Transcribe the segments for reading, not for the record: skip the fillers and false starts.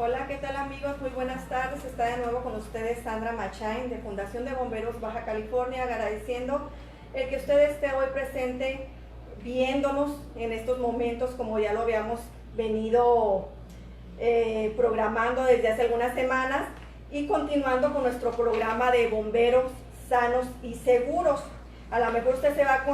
Hola, ¿qué tal amigos? Muy buenas tardes. Está de nuevo con ustedes Sandra Machain de Fundación de Bomberos Baja California, agradeciendo el que usted esté hoy presente viéndonos en estos momentos como ya lo habíamos venido programando desde hace algunas semanas y continuando con nuestro programa de bomberos sanos y seguros. A lo mejor usted se va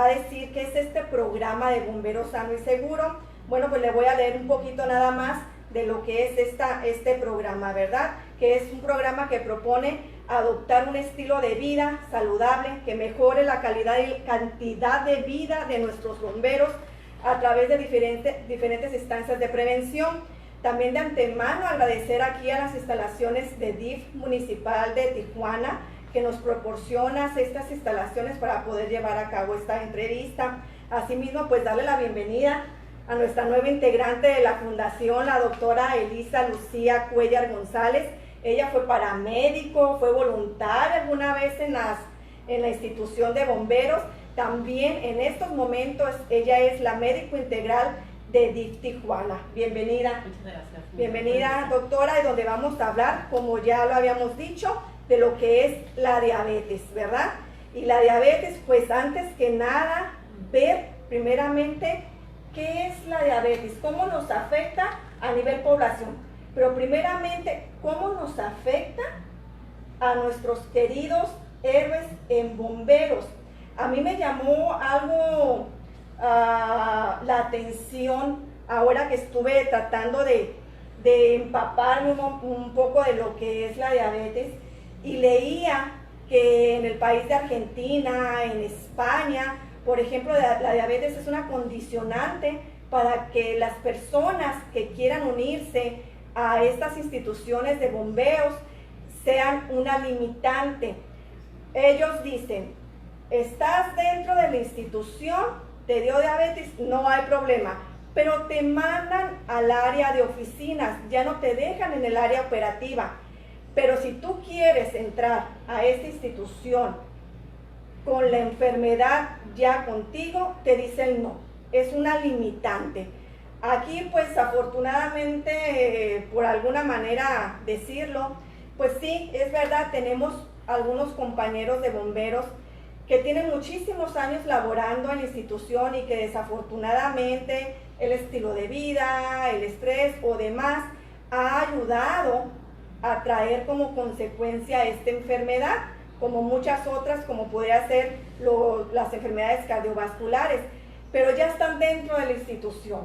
a decir ¿qué es este programa de bomberos sano y seguro? Bueno, pues le voy a leer un poquito nada más de lo que es este programa, ¿verdad? Que es un programa que propone adoptar un estilo de vida saludable que mejore la calidad y cantidad de vida de nuestros bomberos a través de diferentes instancias de prevención. También de antemano agradecer aquí a las instalaciones de DIF municipal de Tijuana que nos proporciona estas instalaciones para poder llevar a cabo esta entrevista. Asimismo, pues darle la bienvenida a nuestra nueva integrante de la fundación, la doctora Elisa Lucía Cuellar González. Ella fue paramédico, fue voluntaria alguna vez en la institución de bomberos. También en estos momentos ella es la médico integral de DIF Tijuana. Bienvenida. Muchas gracias. Bienvenida, doctora, y donde vamos a hablar, como ya lo habíamos dicho, de lo que es la diabetes, ¿verdad? Y la diabetes, pues antes que nada, ver primeramente qué es la diabetes, cómo nos afecta a nivel población, pero primeramente, cómo nos afecta a nuestros queridos héroes en bomberos. A mí me llamó algo la atención ahora que estuve tratando de empaparme un poco de lo que es la diabetes y leía que en el país de Argentina, en España, por ejemplo, la diabetes es una condicionante para que las personas que quieran unirse a estas instituciones de bomberos sean una limitante. Ellos dicen, estás dentro de la institución, te dio diabetes, no hay problema, pero te mandan al área de oficinas, ya no te dejan en el área operativa. Pero si tú quieres entrar a esta institución con la enfermedad ya contigo, te dicen no, es una limitante. Aquí pues afortunadamente, por alguna manera decirlo, pues sí, es verdad, tenemos algunos compañeros de bomberos que tienen muchísimos años laborando en la institución y que desafortunadamente el estilo de vida, el estrés o demás ha ayudado a traer como consecuencia esta enfermedad, como muchas otras, como podría ser las enfermedades cardiovasculares, pero ya están dentro de la institución.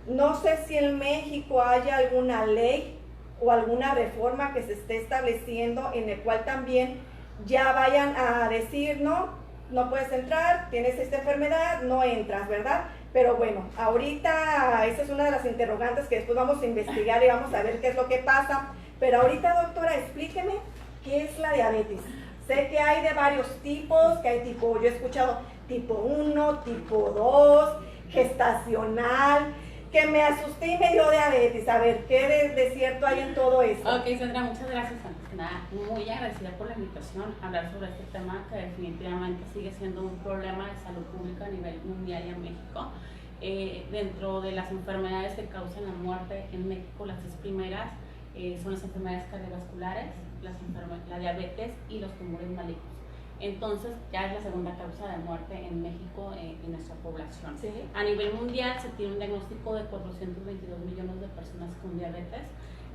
No sé si en México haya alguna ley o alguna reforma que se esté estableciendo en el cual también ya vayan a decir, no puedes entrar, tienes esta enfermedad, no entras, ¿verdad? Pero bueno, ahorita esa es una de las interrogantes que después vamos a investigar y vamos a ver qué es lo que pasa. Pero ahorita, doctora, explíqueme qué es la diabetes. Sé que hay de varios tipos, que hay tipo, yo he escuchado tipo 1, tipo 2, gestacional, que me asusté y me dio diabetes. A ver, ¿qué de cierto hay en todo esto? Ok, Sandra, muchas gracias. Antes que nada, muy agradecida por la invitación a hablar sobre este tema que definitivamente sigue siendo un problema de salud pública a nivel mundial y en México. Dentro de las enfermedades que causan la muerte en México, las tres primeras son las enfermedades cardiovasculares, la diabetes y los tumores malignos. Entonces ya es la segunda causa de muerte en México en nuestra población. ¿Sí? A nivel mundial se tiene un diagnóstico de 422 millones de personas con diabetes,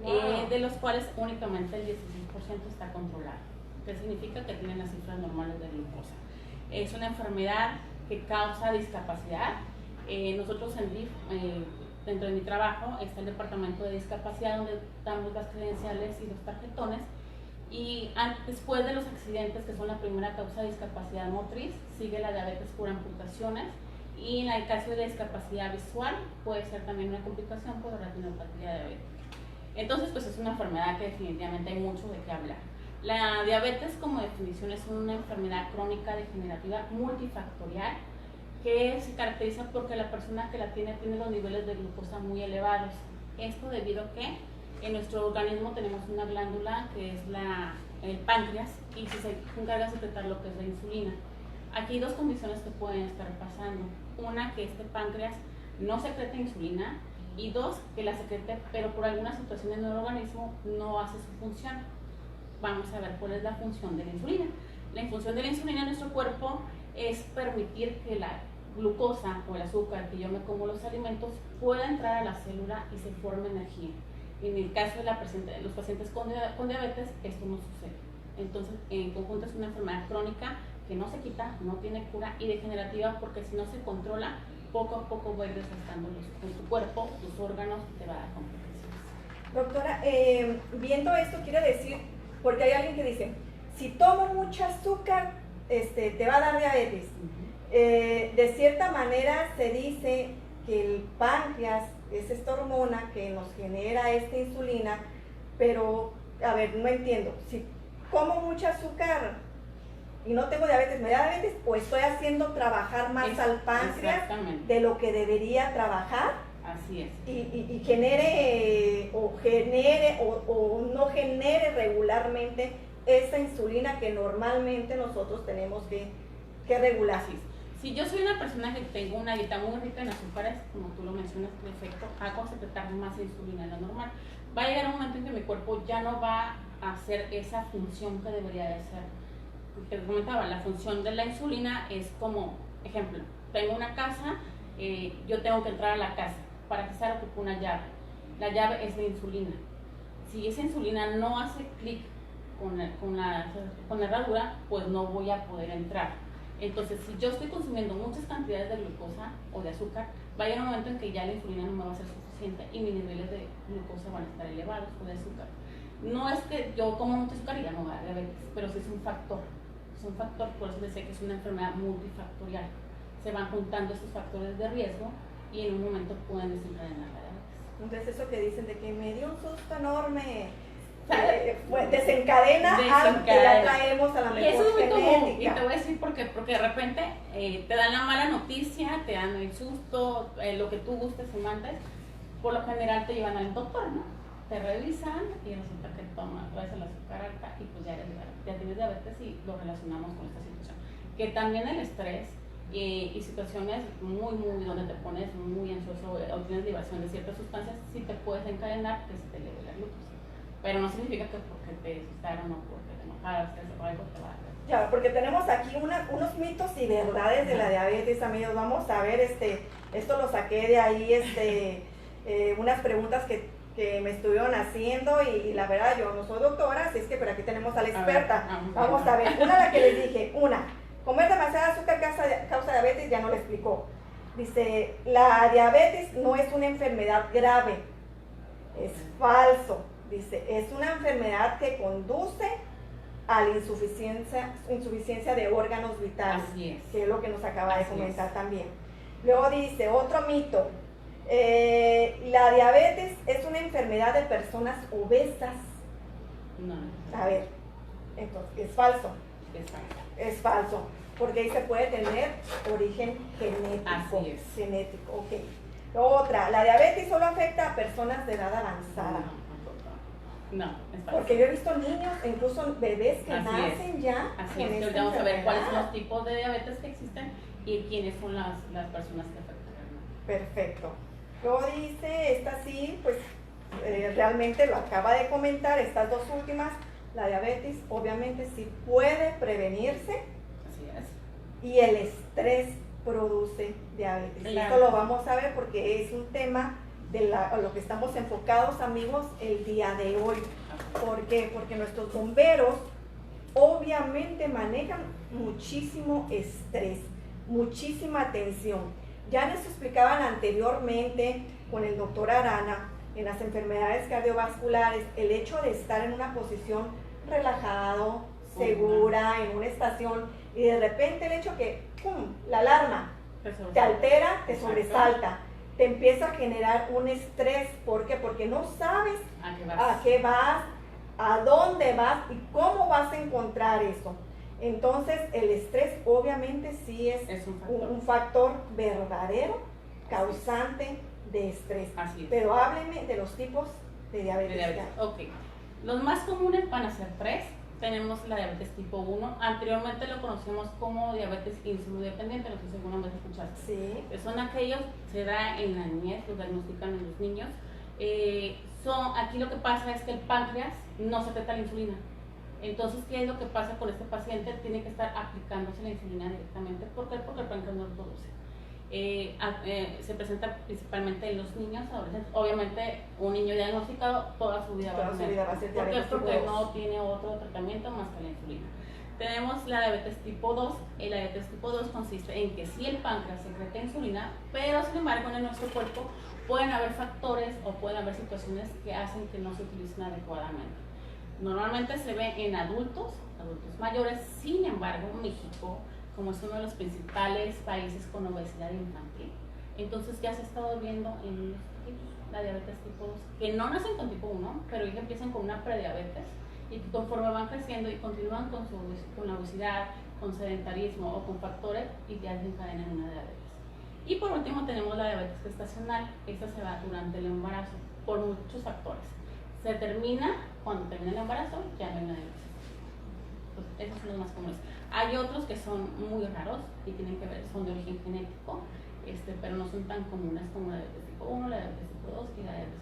Wow. de los cuales únicamente el 16% está controlado. ¿Qué significa? Que tienen las cifras normales de glucosa. Es una enfermedad que causa discapacidad. Nosotros en DIF, dentro de mi trabajo, está el departamento de discapacidad donde damos las credenciales y los tarjetones. Y después de los accidentes, que son la primera causa de discapacidad motriz, sigue la diabetes por amputaciones, y en el caso de discapacidad visual puede ser también una complicación por retinopatía diabética. Entonces, pues es una enfermedad que definitivamente hay mucho de qué hablar. La diabetes, como definición, es una enfermedad crónica degenerativa multifactorial que se caracteriza porque la persona que la tiene los niveles de glucosa muy elevados. Esto debido a que en nuestro organismo tenemos una glándula que es el páncreas y se encarga de secretar lo que es la insulina. Aquí hay dos condiciones que pueden estar pasando. Una, que este páncreas no secreta insulina y 2, que la secrete, pero por alguna situación en el organismo no hace su función. Vamos a ver cuál es la función de la insulina. La función de la insulina en nuestro cuerpo es permitir que la glucosa o el azúcar que yo me como los alimentos pueda entrar a la célula y se forme energía. En el caso de los pacientes con diabetes, esto no sucede. Entonces, en conjunto es una enfermedad crónica que no se quita, no tiene cura y degenerativa, porque si no se controla, poco a poco va a ir desgastando en tu cuerpo, tus órganos, y te va a dar complicaciones. Doctora, viendo esto quiere decir, porque hay alguien que dice, si tomo mucho azúcar, te va a dar diabetes. De cierta manera se dice que el páncreas es esta hormona que nos genera esta insulina, pero, a ver, no entiendo, si como mucho azúcar y no tengo diabetes, ¿me da diabetes? Pues estoy haciendo trabajar más al páncreas de lo que debería trabajar. Así es. Y genere o no genere regularmente esa insulina que normalmente nosotros tenemos que regular. Así es. Si yo soy una persona que tengo una dieta muy rica en azúcares, como tú lo mencionas, perfecto, hago secretar más insulina de lo normal. Va a llegar un momento en que mi cuerpo ya no va a hacer esa función que debería de hacer. Porque te comentaba, la función de la insulina es como, ejemplo, tengo una casa, yo tengo que entrar a la casa. Para empezar, ocupo una llave. La llave es la insulina. Si esa insulina no hace clic con la herradura, pues no voy a poder entrar. Entonces, si yo estoy consumiendo muchas cantidades de glucosa o de azúcar, va a llegar un momento en que ya la insulina no me va a ser suficiente y mis niveles de glucosa van a estar elevados, o de azúcar. No es que yo como mucho azúcar y ya no va a dar diabetes, pero sí es un factor. Es un factor, por eso les sé que es una enfermedad multifactorial. Se van juntando estos factores de riesgo y en un momento pueden desencadenar la diabetes. Entonces eso que dicen de que me dio un susto enorme, desencadena algo que ya traemos a la mejor y eso es muy genética. común, y te voy a decir por qué, porque de repente te dan la mala noticia, te dan el susto, lo que tú gustes y mandes, por lo general te llevan al doctor, ¿no? Te revisan y resulta que traes el azúcar alta y pues ya tienes diabetes y lo relacionamos con esta situación. Que también el estrés y situaciones muy donde te pones muy ansioso o tienes liberación de ciertas sustancias, sí te puedes encadenar que se te eleve la glucosa. Pero no significa que porque te asustaron o porque te enojaste o algo te va a dar. Claro, porque tenemos aquí unos mitos y verdades de la diabetes, amigos. Vamos a ver, esto lo saqué de ahí, unas preguntas que me estuvieron haciendo y la verdad yo no soy doctora, así es que pero aquí tenemos a la experta. Vamos a ver, una de las que les dije, comer demasiada azúcar causa diabetes, ya no lo explicó. Dice, la diabetes no es una enfermedad grave, es falso. Dice, es una enfermedad que conduce a la insuficiencia de órganos vitales, que es lo que nos acaba de comentar también. Luego dice, otro mito, la diabetes es una enfermedad de personas obesas. No. A ver, entonces, es falso. Es falso, porque ahí se puede tener origen genético. Así es. Genético, ok. Otra, la diabetes solo afecta a personas de edad avanzada. No, es falso. Porque yo he visto niños, incluso bebés que nacen ya. Así es, ahorita vamos a ver cuáles son los tipos de diabetes que existen y quiénes son las personas que afectan. Perfecto. Luego dice, esta sí, pues realmente lo acaba de comentar, estas dos últimas, la diabetes obviamente sí puede prevenirse. Así es. Y el estrés produce diabetes. Claro. Esto lo vamos a ver porque es un tema de lo que estamos enfocados, amigos, el día de hoy. ¿Por qué? Porque nuestros bomberos obviamente manejan muchísimo estrés, muchísima tensión. Ya les explicaban anteriormente con el doctor Arana en las enfermedades cardiovasculares el hecho de estar en una posición relajado, segura, en una estación y de repente el hecho que ¡pum!, la alarma te altera, te sobresalta, te empieza a generar un estrés. ¿Por qué? Porque no sabes a qué vas, a dónde vas y cómo vas a encontrar eso. Entonces el estrés obviamente sí es un factor verdadero causante de estrés. Así es. Pero hábleme de los tipos de diabetes. Ok, los más comunes van a ser 3, tenemos la diabetes tipo 1. Anteriormente lo conocemos como diabetes insulinodependiente, no sé si alguna vez escuchaste. Sí. Son aquellos, se da en la niñez, los diagnostican en los niños. Aquí lo que pasa es que el páncreas no secreta la insulina. Entonces, ¿qué es lo que pasa con este paciente? Tiene que estar aplicándose la insulina directamente. ¿Por qué? Porque el páncreas no lo produce. Se presenta principalmente en los niños, adolescentes. Obviamente, un niño diagnosticado toda su vida va a ser diabetes. ¿Por qué? Porque no tiene otro tratamiento más que la insulina. Tenemos la diabetes tipo 2. La diabetes tipo 2 consiste en que sí el páncreas secreta insulina, pero sin embargo en nuestro cuerpo pueden haber factores o pueden haber situaciones que hacen que no se utilicen adecuadamente. Normalmente se ve en adultos mayores. Sin embargo, México, como es uno de los principales países con obesidad infantil, entonces ya se ha estado viendo en niños pequeños la diabetes tipo 2, que no nacen con tipo 1, pero ya empiezan con una prediabetes y que conforme van creciendo y continúan con la obesidad, con sedentarismo o con factores, y ya desencadenan una diabetes. Y por último tenemos la diabetes gestacional. Esta se va durante el embarazo por muchos factores. Se termina, cuando termina el embarazo, ya no hay una diabetes. Entonces, esos son los más comunes. Hay otros que son muy raros y tienen que ver, son de origen genético, pero no son tan comunes como la diabetes tipo 1, la diabetes tipo 2 y la diabetes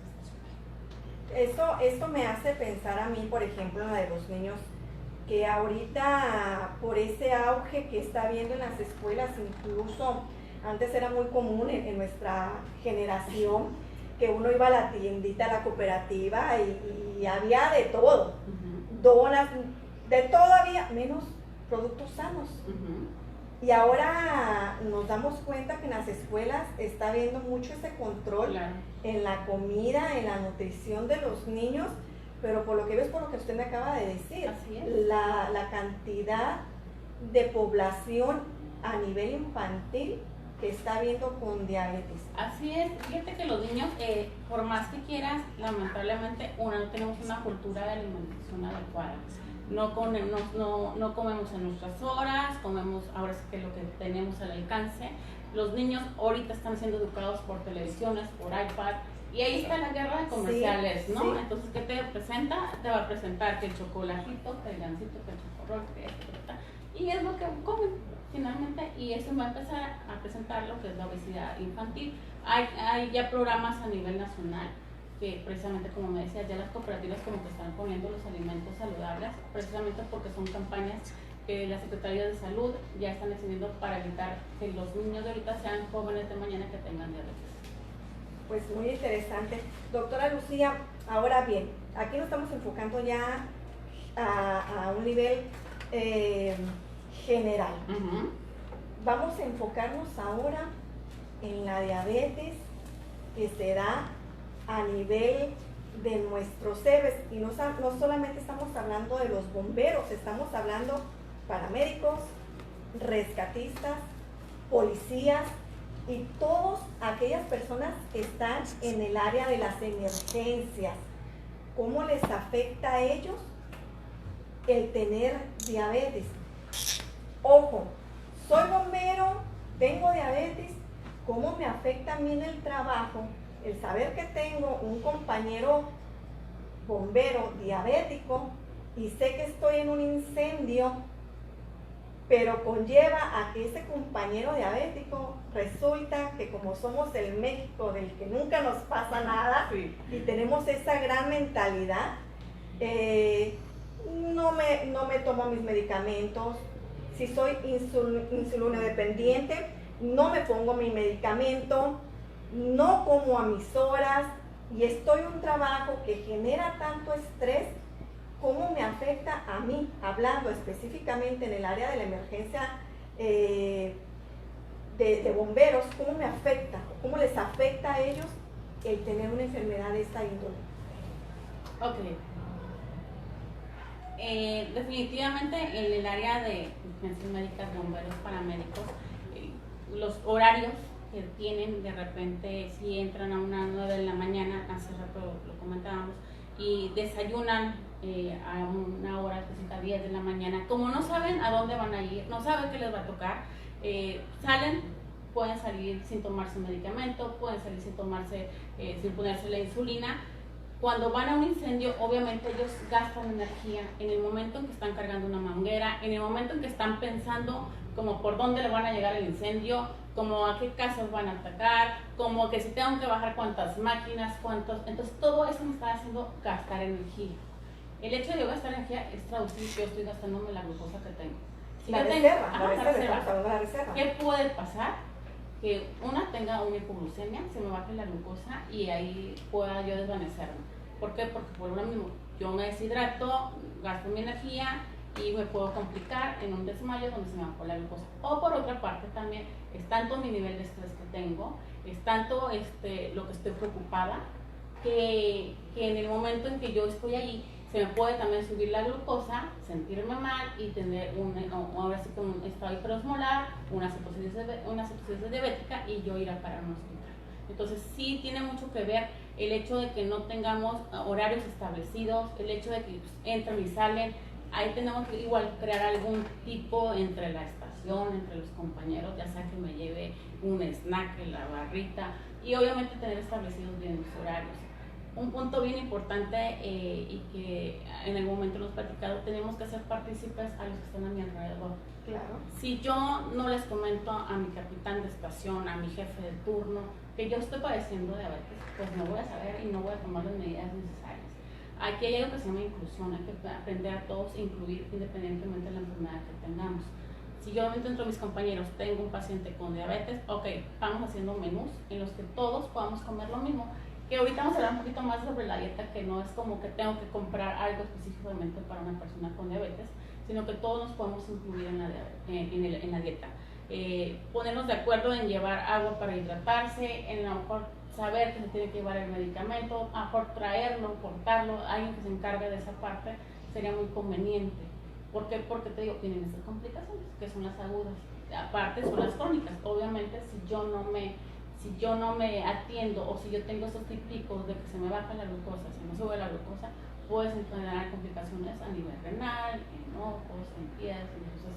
gestacional. Esto me hace pensar a mí, por ejemplo, en la de los niños, que ahorita por ese auge que está habiendo en las escuelas, incluso antes era muy común en nuestra generación, que uno iba a la tiendita, a la cooperativa y había de todo, donas, de todo había, menos productos sanos. Y ahora nos damos cuenta que en las escuelas está habiendo mucho ese control en la comida, en la nutrición de los niños, pero por lo que ves, por lo que usted me acaba de decir, la cantidad de población a nivel infantil que está habiendo con diabetes. Así es, fíjate que los niños, por más que quieras, lamentablemente, no tenemos una cultura de alimentación adecuada. No comemos en nuestras horas, comemos ahora sí que lo que tenemos al alcance. Los niños ahorita están siendo educados por televisiones, por iPad, y ahí está la guerra de comerciales, ¿no? Sí. Entonces, ¿qué te presenta? Te va a presentar que el chocolatito, que el gansito, que el chocorrol, que esto, y es lo que comen finalmente, y eso va a empezar a presentar lo que es la obesidad infantil. Hay ya programas a nivel nacional que precisamente, como me decías, ya las cooperativas como que están poniendo los alimentos saludables, precisamente porque son campañas que la Secretaría de Salud ya están decidiendo para evitar que los niños de ahorita sean jóvenes de mañana que tengan diabetes. Pues muy interesante. Doctora Lucía, ahora bien, aquí nos estamos enfocando ya a un nivel general. Vamos a enfocarnos ahora en la diabetes que se da a nivel de nuestros héroes, y no solamente estamos hablando de los bomberos, estamos hablando paramédicos, rescatistas, policías y todas aquellas personas que están en el área de las emergencias. ¿Cómo les afecta a ellos el tener diabetes? Ojo, soy bombero, tengo diabetes, ¿cómo me afecta a mí en el trabajo el saber que tengo un compañero bombero diabético y sé que estoy en un incendio, pero conlleva a que ese compañero diabético resulta que, como somos el México del que nunca nos pasa nada, y tenemos esa gran mentalidad, no me tomo mis medicamentos? Si soy insulinodependiente, no me pongo mi medicamento, no como a mis horas, y estoy en un trabajo que genera tanto estrés. ¿Cómo me afecta a mí? Hablando específicamente en el área de la emergencia de bomberos, ¿cómo me afecta? ¿Cómo les afecta a ellos el tener una enfermedad de esta índole? Ok. Definitivamente en el área de urgencias médicas, bomberos, paramédicos, los horarios que tienen, de repente si entran a una 9 de la mañana, hace rato lo comentábamos, y desayunan a una hora específica, 10 de la mañana, como no saben a dónde van a ir, no saben qué les va a tocar, pueden salir sin tomarse medicamento, pueden salir sin ponerse la insulina. Cuando van a un incendio, obviamente ellos gastan energía en el momento en que están cargando una manguera, en el momento en que están pensando como por dónde le van a llegar el incendio, como a qué casas van a atacar, como que si tengo que bajar cuántas máquinas, entonces todo eso me está haciendo gastar energía. El hecho de yo gastar energía es traducir que yo estoy gastándome la glucosa que tengo. Si la reserva. ¿Qué puede pasar? Que una tenga una hipoglucemia, se me baje la glucosa y ahí pueda yo desvanecerme. ¿Por qué? Porque por lo mismo, yo me deshidrato, gasto mi energía y me puedo complicar en un desmayo donde se me bajó la glucosa. O por otra parte también, es tanto mi nivel de estrés que tengo, es tanto lo que estoy preocupada, que en el momento en que yo estoy allí, se me puede también subir la glucosa, sentirme mal y tener un estado hiperosmolar, una cetosis diabética y yo ir a parar a un hospital. Entonces sí tiene mucho que ver el hecho de que no tengamos horarios establecidos, el hecho de que entran y salen. Ahí tenemos que igual crear algún tipo entre la estación, entre los compañeros, ya sea que me lleve un snack en la barrita y obviamente tener establecidos bien los horarios. Un punto bien importante y que en algún momento lo hemos platicado, tenemos que hacer partícipes a los que están a mi alrededor. Claro. Si yo no les comento a mi capitán de estación, a mi jefe de turno, que yo estoy padeciendo diabetes, pues no voy a saber y no voy a tomar las medidas necesarias. Aquí hay algo que se llama inclusión, hay que aprender a todos a incluir independientemente de la enfermedad que tengamos. Si yo dentro de mis compañeros tengo un paciente con diabetes, ok, vamos haciendo menús en los que todos podamos comer lo mismo. Que ahorita vamos a hablar un poquito más sobre la dieta, que no es como que tengo que comprar algo específicamente para una persona con diabetes, sino que todos nos podemos incluir en la dieta. Ponernos de acuerdo en llevar agua para hidratarse, en a lo mejor saber que se tiene que llevar el medicamento, a lo mejor traerlo, portarlo, alguien que se encargue de esa parte sería muy conveniente. ¿Por qué? Porque te digo, tienen estas complicaciones, que son las agudas. Aparte son las crónicas. Obviamente si yo no me atiendo o si yo tengo esos típicos de que se me baja la glucosa, se me sube la glucosa, puedes generar complicaciones a nivel renal, en ojos, en pies, entonces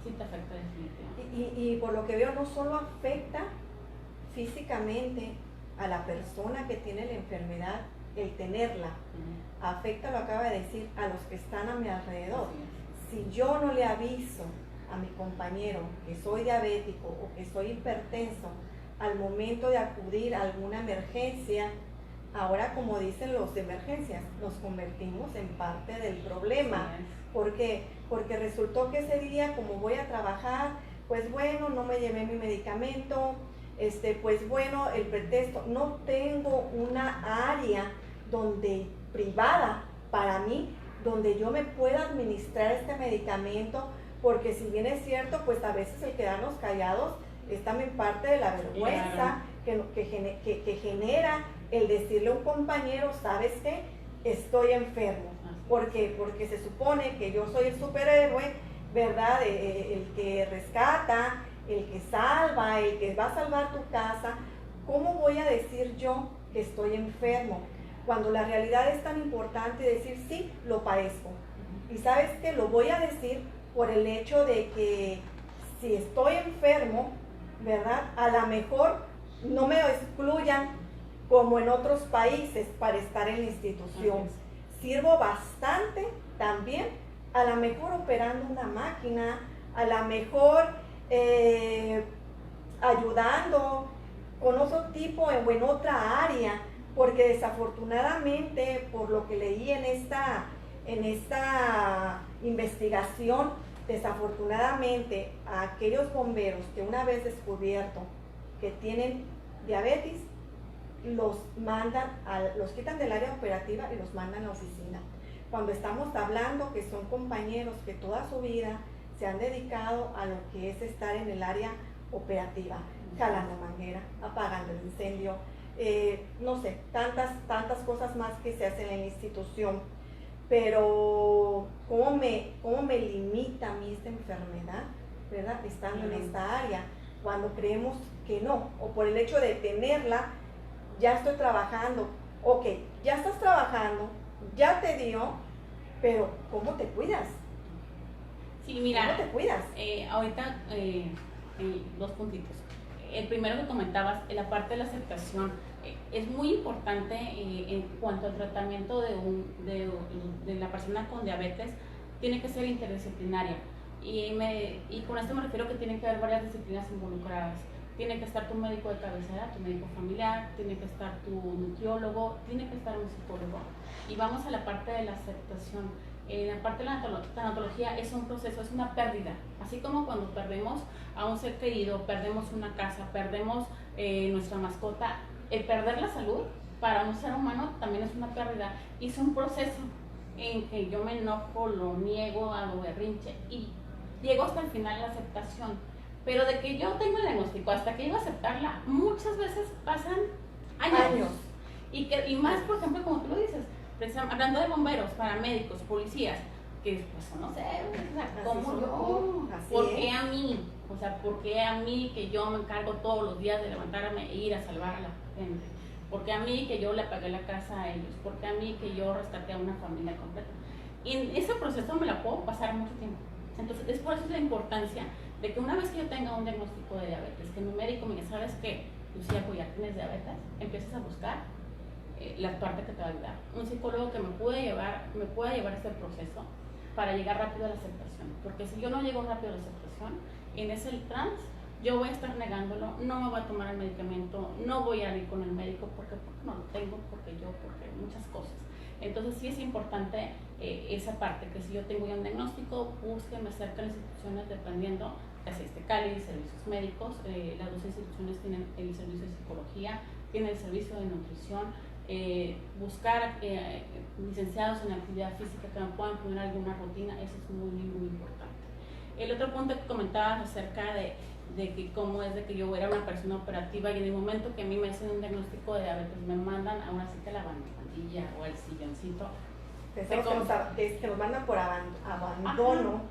sí te afecta definitivamente. Y por lo que veo no solo afecta físicamente a la persona que tiene la enfermedad, el tenerla, afecta, lo acaba de decir, a los que están a mi alrededor. Si yo no le aviso a mi compañero que soy diabético o que soy hipertenso, al momento de acudir a alguna emergencia, ahora como dicen los de emergencias, nos convertimos en parte del problema. ¿Por qué? Porque resultó que ese día, como voy a trabajar, pues bueno, no me llevé mi medicamento, pues bueno, el pretexto, no tengo una área privada para mí, donde yo me pueda administrar este medicamento, porque si bien es cierto, pues a veces el quedarnos callados es también parte de la vergüenza que genera el decirle a un compañero, ¿sabes qué? Estoy enfermo. ¿Por qué? Porque se supone que yo soy el superhéroe, ¿verdad? El que rescata, el que salva, el que va a salvar tu casa. ¿Cómo voy a decir yo que estoy enfermo? Cuando la realidad es tan importante decir, sí, lo padezco. Y ¿sabes qué? Lo voy a decir por el hecho de que si estoy enfermo, ¿verdad? A lo mejor no me excluyan como en otros países para estar en la institución. Sirvo bastante también, a lo mejor operando una máquina, a lo mejor ayudando con otro tipo o en otra área, porque desafortunadamente, por lo que leí en esta investigación, desafortunadamente a aquellos bomberos que una vez descubierto que tienen diabetes, los quitan del área operativa y los mandan a la oficina. Cuando estamos hablando que son compañeros que toda su vida se han dedicado a lo que es estar en el área operativa, jalando manguera, apagando el incendio, no sé, tantas cosas más que se hacen en la institución. Pero ¿cómo me limita a mí esta enfermedad, ¿verdad? Estando en esta área, cuando creemos que no, o por el hecho de tenerla, ya estoy trabajando. Ok, ya estás trabajando, ya te dio, pero ¿cómo te cuidas? Sí, mira, ¿cómo te cuidas? Ahorita, dos puntitos. El primero que comentabas, en la parte de la aceptación, es muy importante en cuanto al tratamiento de la persona con diabetes, tiene que ser interdisciplinaria. Y con esto me refiero que tienen que haber varias disciplinas involucradas. Tiene que estar tu médico de cabecera, tu médico familiar, tiene que estar tu nutriólogo, tiene que estar un psicólogo. Y vamos a la parte de la aceptación. La parte de la tanatología es un proceso, es una pérdida. Así como cuando perdemos a un ser querido, perdemos una casa, perdemos nuestra mascota, el perder la salud para un ser humano también es una pérdida. Y es un proceso en que yo me enojo, lo niego, hago berrinche y llego hasta el final la aceptación. Pero de que yo tengo el diagnóstico hasta que llego a aceptarla, muchas veces pasan años. Y más, por ejemplo, como tú lo dices, hablando de bomberos, paramédicos, policías, que pues no sé, o sea, ¿cómo yo? ¿Por qué a mí? O sea, ¿por qué a mí que yo me encargo todos los días de levantarme e ir a salvar a la gente? ¿Por qué a mí que yo le pagué la casa a ellos? ¿Por qué a mí que yo rescaté a una familia completa? Y en ese proceso me la puedo pasar mucho tiempo. Entonces, es por eso la importancia de que una vez que yo tenga un diagnóstico de diabetes, que mi médico me diga, ¿sabes qué? Lucía, pues ya tienes diabetes, empiezas a buscar la parte que te va a ayudar. Un psicólogo que me pueda llevar este proceso para llegar rápido a la aceptación. Porque si yo no llego rápido a la aceptación, en ese trance yo voy a estar negándolo, no me voy a tomar el medicamento, no voy a ir con el médico porque no lo tengo, porque muchas cosas. Entonces sí es importante esa parte, que si yo tengo ya un diagnóstico, búsquenme cerca de las instituciones dependiendo, ya sea Cali, servicios médicos, las dos instituciones tienen el servicio de psicología, tienen el servicio de nutrición, buscar licenciados en actividad física que me puedan poner alguna rutina, eso es muy, muy importante. El otro punto que comentabas acerca de que cómo es de que yo era una persona operativa y en el momento que a mí me hacen un diagnóstico de diabetes me mandan a una cita a la bandilla o al silloncito. Que nos mandan por abandono. Ajá.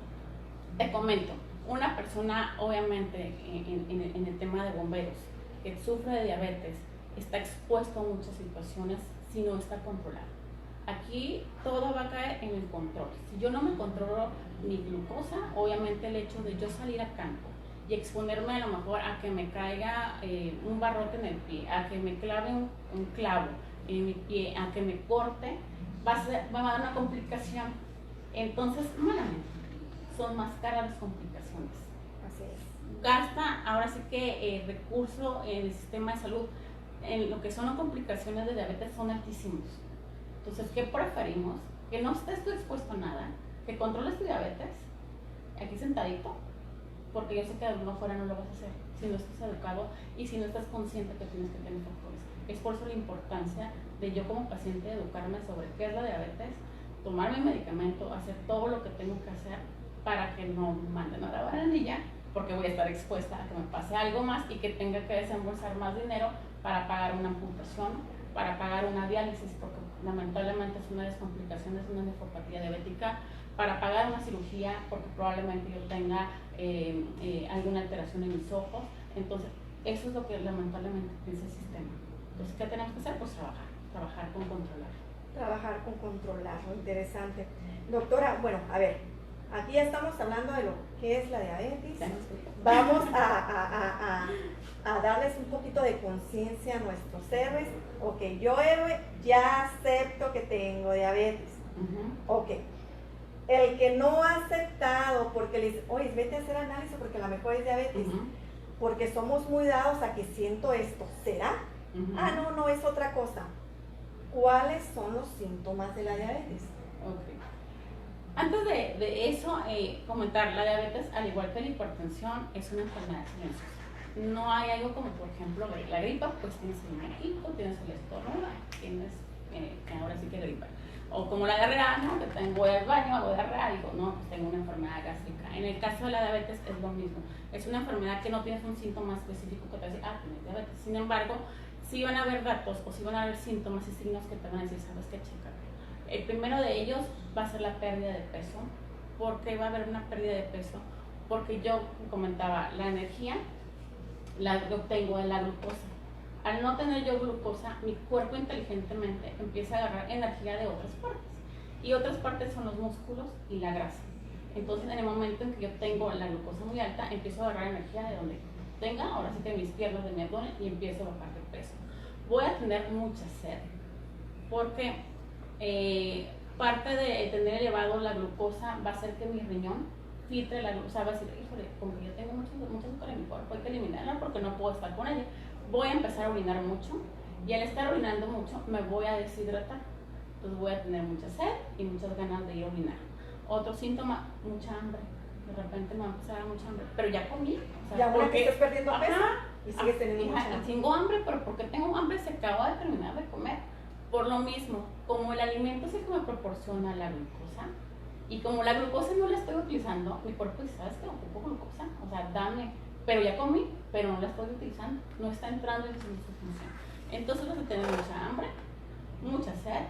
Te comento, una persona obviamente en el tema de bomberos que sufre de diabetes está expuesto a muchas situaciones si no está controlado. Aquí todo va a caer en el control. Si yo no me controlo mi glucosa, obviamente el hecho de yo salir a campo y exponerme a lo mejor a que me caiga un barrote en el pie, a que me clave un clavo en mi pie, a que me corte, va a dar una complicación. Entonces, malamente, son más caras las complicaciones. Así es. Gasta ahora sí que recurso en el sistema de salud, en lo que son las complicaciones de diabetes son altísimos. Entonces, ¿qué preferimos? Que no estés tú expuesto a nada, que controles tu diabetes, aquí sentadito, porque yo sé que de alguna fuera no lo vas a hacer si no estás educado y si no estás consciente que tienes que tener factores. Es por eso la importancia de yo como paciente educarme sobre qué es la diabetes, tomar mi medicamento, hacer todo lo que tengo que hacer para que no me manden a la barandilla, porque voy a estar expuesta a que me pase algo más y que tenga que desembolsar más dinero para pagar una amputación, para pagar una diálisis, porque lamentablemente es una de las complicaciones de una nefropatía diabética, para pagar una cirugía, porque probablemente yo tenga alguna alteración en mis ojos. Entonces, eso es lo que lamentablemente piensa el sistema. Entonces, ¿qué tenemos que hacer? Pues trabajar con controlar. Trabajar con controlar, interesante. Doctora, bueno, a ver, aquí ya estamos hablando de lo que es la diabetes. Vamos a darles un poquito de conciencia a nuestros héroes. Ok, yo héroe, ya acepto que tengo diabetes. Ok. El que no ha aceptado porque le dice, oye, vete a hacer análisis porque a lo mejor es diabetes, porque somos muy dados a que siento esto, ¿será? No, es otra cosa. ¿Cuáles son los síntomas de la diabetes? Okay. Antes de eso, comentar, la diabetes, al igual que la hipertensión, es una enfermedad silenciosa. No hay algo como, por ejemplo, la gripa, pues tienes el moquito, tienes el estornudo, tienes, ahora sí que gripa. O como la diarrea, ¿no? Que voy al baño, hago diarrea, digo, no, pues tengo una enfermedad gástrica. En el caso de la diabetes es lo mismo. Es una enfermedad que no tienes un síntoma específico que te dice, tienes diabetes. Sin embargo, sí van a haber datos o sí van a haber síntomas y signos que te van a decir, ¿sabes qué, chica? El primero de ellos va a ser la pérdida de peso. ¿Por qué va a haber una pérdida de peso? Porque yo comentaba, la energía la obtengo de la glucosa. Al no tener yo glucosa, mi cuerpo inteligentemente empieza a agarrar energía de otras partes. Y otras partes son los músculos y la grasa. Entonces, en el momento en que yo tengo la glucosa muy alta, empiezo a agarrar energía de donde tenga, ahora sí que mis piernas, de mi abdomen, y empiezo a bajar de peso. voy a tener mucha sed, porque parte de tener elevado la glucosa va a hacer que mi riñón filtre la glucosa, va a decir, híjole, como que yo tengo mucho azúcar en mi cuerpo, hay que eliminarla porque no puedo estar con ella. Voy a empezar a orinar mucho, y al estar orinando mucho me voy a deshidratar, entonces voy a tener mucha sed y muchas ganas de ir a orinar. Otro síntoma, mucha hambre. De repente me va a empezar a dar mucha hambre, pero ya comí. O sea, ya porque estás perdiendo peso y sigues teniendo mucha hambre. Tengo hambre, pero porque tengo hambre se acaba de terminar de comer. Por lo mismo, como el alimento es el que me proporciona la glucosa, y como la glucosa no la estoy utilizando, mi cuerpo dice, ¿sabes qué? Ocupo glucosa, o sea, dame, pero ya comí, pero no la estoy utilizando, no está entrando en su función. Entonces vas a tener mucha hambre, mucha sed,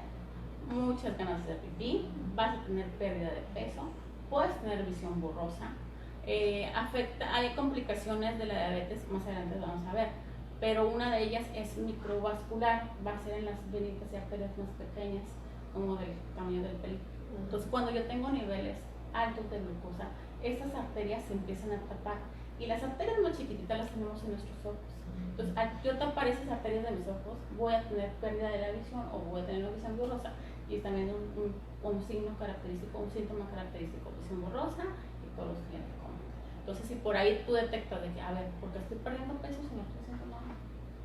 muchas ganas de hacer pipí, vas a tener pérdida de peso, puedes tener visión borrosa, hay complicaciones de la diabetes, más adelante lo vamos a ver, pero una de ellas es microvascular, va a ser en las venitas y arterias más pequeñas, como del tamaño del pelito. Entonces cuando yo tengo niveles altos de glucosa, estas arterias se empiezan a tapar, y las arterias más chiquititas las tenemos en nuestros ojos. Entonces, al yo tapar esas arterias de mis ojos, voy a tener pérdida de la visión o voy a tener una visión borrosa, y es también un signo característico, un síntoma característico, visión borrosa y todos los siguientes. Entonces, si por ahí tú detectas de que, a ver, ¿por qué estoy perdiendo peso si no estoy haciendo nada?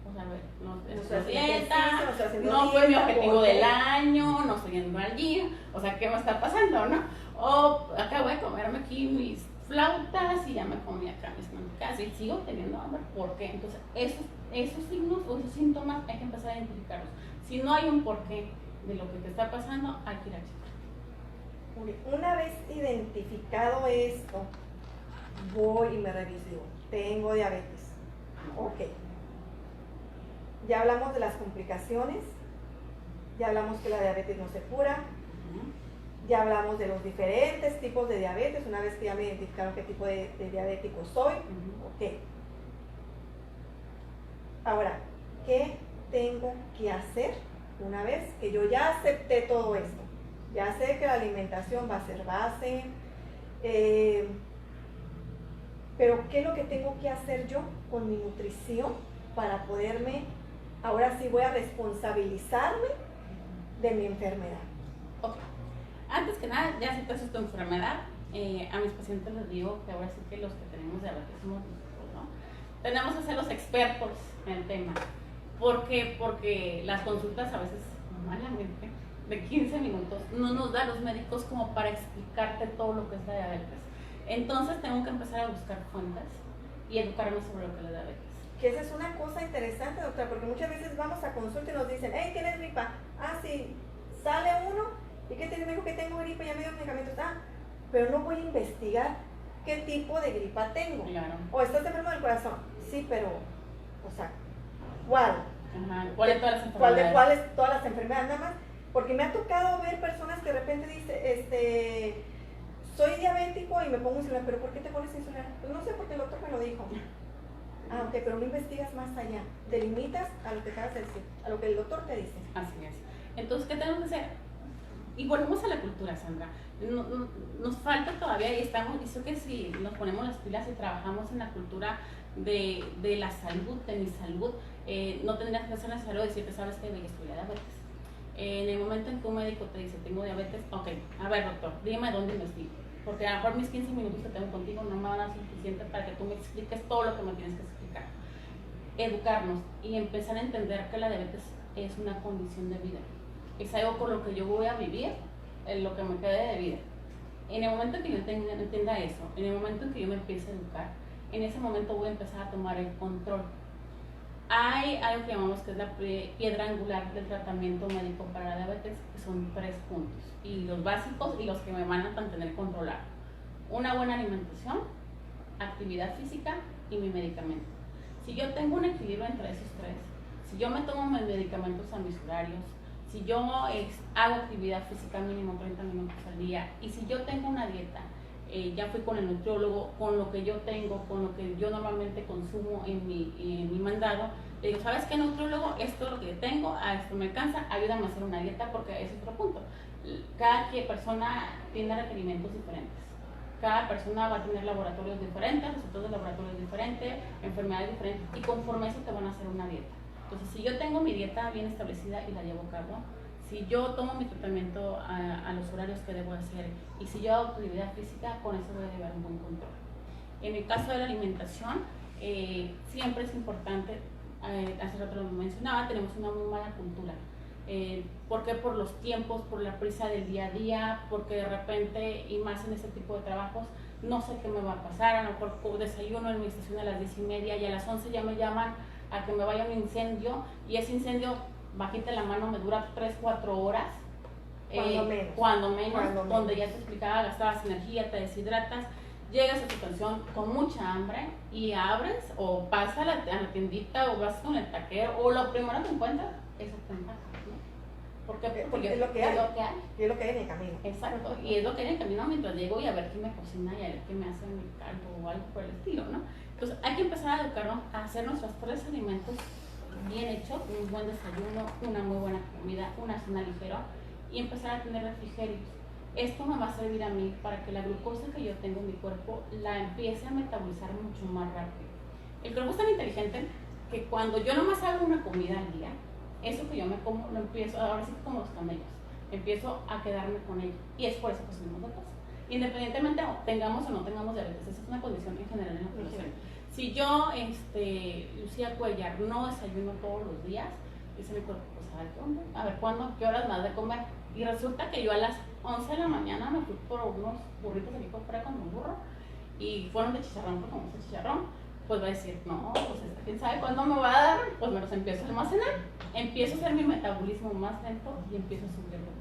O sea, a ver, no estoy haciendo dieta, no fue mi objetivo del año, no estoy yendo al gym, o sea, ¿qué me está pasando, no? O acabo de comerme aquí mis flautas y ya me comí acá mis mantecadas y sigo teniendo hambre. ¿Por qué? Entonces, esos signos o esos síntomas hay que empezar a identificarlos. Si no hay un porqué de lo que te está pasando, hay que ir a checar. Una vez identificado esto, voy y me reviso y digo, tengo diabetes. Ok. Ya hablamos de las complicaciones, ya hablamos que la diabetes no se cura, ya hablamos de los diferentes tipos de diabetes, una vez que ya me identificaron qué tipo de diabético soy. Ok. Ahora, ¿qué tengo que hacer una vez que yo ya acepté todo esto? Ya sé que la alimentación va a ser base, pero ¿qué es lo que tengo que hacer yo con mi nutrición para poderme, ahora sí voy a responsabilizarme de mi enfermedad? Ok. Antes que nada, ya si tú haces tu enfermedad, a mis pacientes les digo que ahora sí que los que tenemos diabetes somos nosotros, ¿no? Tenemos que ser los expertos en el tema. ¿Por qué? Porque las consultas a veces, malamente, de 15 minutos, no nos da los médicos como para explicarte todo lo que es la diabetes. Entonces tengo que empezar a buscar fuentes y educarme sobre lo que es la diabetes. Que esa es una cosa interesante, doctora, porque muchas veces vamos a consulta y nos dicen, hey, ¿tienes gripa? Ah, sí, sale uno. ¿Y qué te digo que tengo gripa? Ya me dio medicamentos. Ah, pero no voy a investigar qué tipo de gripa tengo. Claro. O estás enfermo del corazón. Sí, pero, o sea, ¿cuál? Ajá. ¿Cuál de todas las enfermedades? ¿Cuáles todas las enfermedades? Nada más. Porque me ha tocado ver personas que de repente dicen, soy diabético y me pongo insulina. ¿Pero por qué te pones insulina? Pues no sé, porque el doctor me lo dijo. Ah, ok, pero no investigas más allá. Te limitas a lo que te acabas de decir, a lo que el doctor te dice. Así es. Entonces, ¿qué tenemos que hacer? Y volvemos a la cultura, Sandra. Nos falta todavía, y sé que si nos ponemos las pilas y trabajamos en la cultura de la salud, de mi salud, no tendrías que ser necesario decirte, sabes que estoy diabetes. En el momento en que un médico te dice, tengo diabetes, ok, a ver, doctor, dime dónde investigo. Porque a lo mejor mis 15 minutos que tengo contigo no me van a ser suficientes para que tú me expliques todo lo que me tienes que explicar. Educarnos y empezar a entender que la diabetes es una condición de vida. Es algo con lo que yo voy a vivir en lo que me quede de vida. En el momento en que yo entienda eso, en el momento en que yo me empiece a educar, en ese momento voy a empezar a tomar el control. Hay algo que llamamos que es la piedra angular del tratamiento médico para la diabetes, que son 3 puntos, y los básicos y los que me van a mantener controlado: una buena alimentación, actividad física y mi medicamento. Si yo tengo un equilibrio entre esos 3, si yo me tomo mis medicamentos a mis horarios, si yo hago actividad física mínimo 30 minutos al día, y si yo tengo una dieta, ya fui con el nutriólogo, con lo que yo tengo, con lo que yo normalmente consumo en mi mandado, le digo, ¿sabes qué, nutriólogo? Esto es lo que yo tengo, a esto me alcanza, ayúdame a hacer una dieta, porque ese es otro punto. Cada persona tiene requerimientos diferentes. Cada persona va a tener laboratorios diferentes, resultados de laboratorios diferentes, enfermedades diferentes, y conforme eso te van a hacer una dieta. Entonces, si yo tengo mi dieta bien establecida y la llevo a cabo, si yo tomo mi tratamiento a los horarios que debo hacer y si yo hago actividad física, con eso voy a llevar un buen control. En el caso de la alimentación, siempre es importante, hace rato lo mencionaba, tenemos una muy mala cultura. ¿Por qué? Por los tiempos, por la prisa del día a día, porque de repente, y más en este tipo de trabajos, no sé qué me va a pasar, a lo mejor desayuno en mi estación a las 10:30 y a las 11 ya me llaman a que me vaya a un incendio, y ese incendio, bajita la mano, me dura 3-4 horas, cuando menos, donde ya te explicaba, gastabas energía, te deshidratas, llegas a tu pensión con mucha hambre y abres o pasas a la tiendita o vas con el taquero o lo primero que encuentras es el tampaco, ¿no? Porque es lo que hay. Y es lo que hay en el camino. Exacto, y es lo que hay en el camino mientras llego y a ver qué me cocina y a ver qué me hace mi caldo o algo por el estilo, ¿no? Entonces hay que empezar a educarnos a hacer nuestros 3 alimentos bien hechos, un buen desayuno, una muy buena comida, una cena ligera y empezar a tener refrigerios. Esto me va a servir a mí para que la glucosa que yo tengo en mi cuerpo la empiece a metabolizar mucho más rápido. El cuerpo es tan inteligente que cuando yo nomás hago una comida al día, eso que yo me como lo empiezo, ahora sí como los camellos, empiezo a quedarme con ello. Y es por eso que subimos de peso. Independientemente tengamos o no tengamos diabetes, esa es una condición en general en la población. Si yo, Lucía Cuellar, no desayuno todos los días, dice mi cuerpo, pues a ver qué onda, a ver cuándo, qué horas más de comer. Y resulta que yo a las 11 de la mañana me fui por unos burritos aquí por fuera con un burro y fueron de chicharrón, porque como es chicharrón, pues va a decir, no, pues quién sabe cuándo me va a dar, pues me los empiezo a almacenar, empiezo a hacer mi metabolismo más lento y empiezo a subir de peso.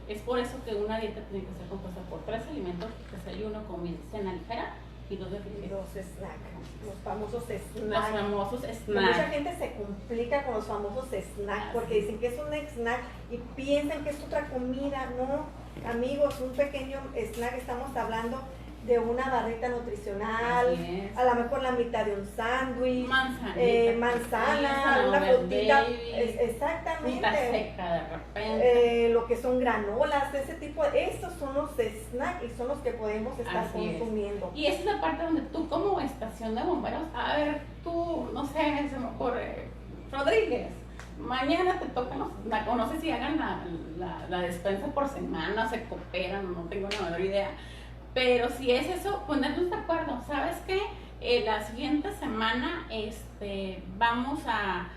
Es por eso que una dieta tiene que ser compuesta por 3 alimentos: desayuno, comida, cena ligera y 2 refrigerios. Los snacks, los famosos snacks. Los famosos snacks. Mucha gente se complica con los famosos snacks porque dicen que es un snack y piensan que es otra comida. No, amigos, un pequeño snack, estamos hablando de una barrita nutricional, a lo mejor la mitad de un sándwich, manzana, una frutita, exactamente, fruta seca de repente, lo que son granolas, ese tipo, estos son los snacks y son los que podemos estar consumiendo. Y esa es la parte donde tú como estación de bomberos, a ver, tú, no sé, se me ocurre, Rodríguez, mañana te tocan los snacks, o no sé si hagan la despensa por semana, se cooperan, no tengo la menor idea. Pero si es eso, ponernos de acuerdo. ¿Sabes qué? La siguiente semana vamos a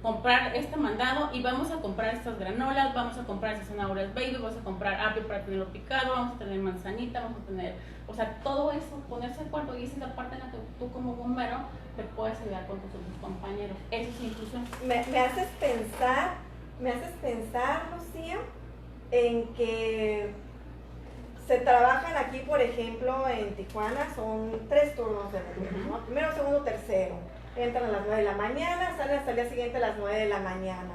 comprar este mandado y vamos a comprar estas granolas, vamos a comprar estas zanahorias baby, vamos a comprar apio para tenerlo picado, vamos a tener manzanita, vamos a tener, o sea, todo eso, ponerse de acuerdo, y esa es la parte en la que tú como bombero te puedes ayudar con tus otros compañeros. Eso es inclusión. Me haces pensar, Lucía, en que se trabajan aquí, por ejemplo, en Tijuana, son 3 turnos de bomberos, ¿no? Primero, segundo, tercero. Entran a las 9 de la mañana, salen hasta el día siguiente a las 9 de la mañana.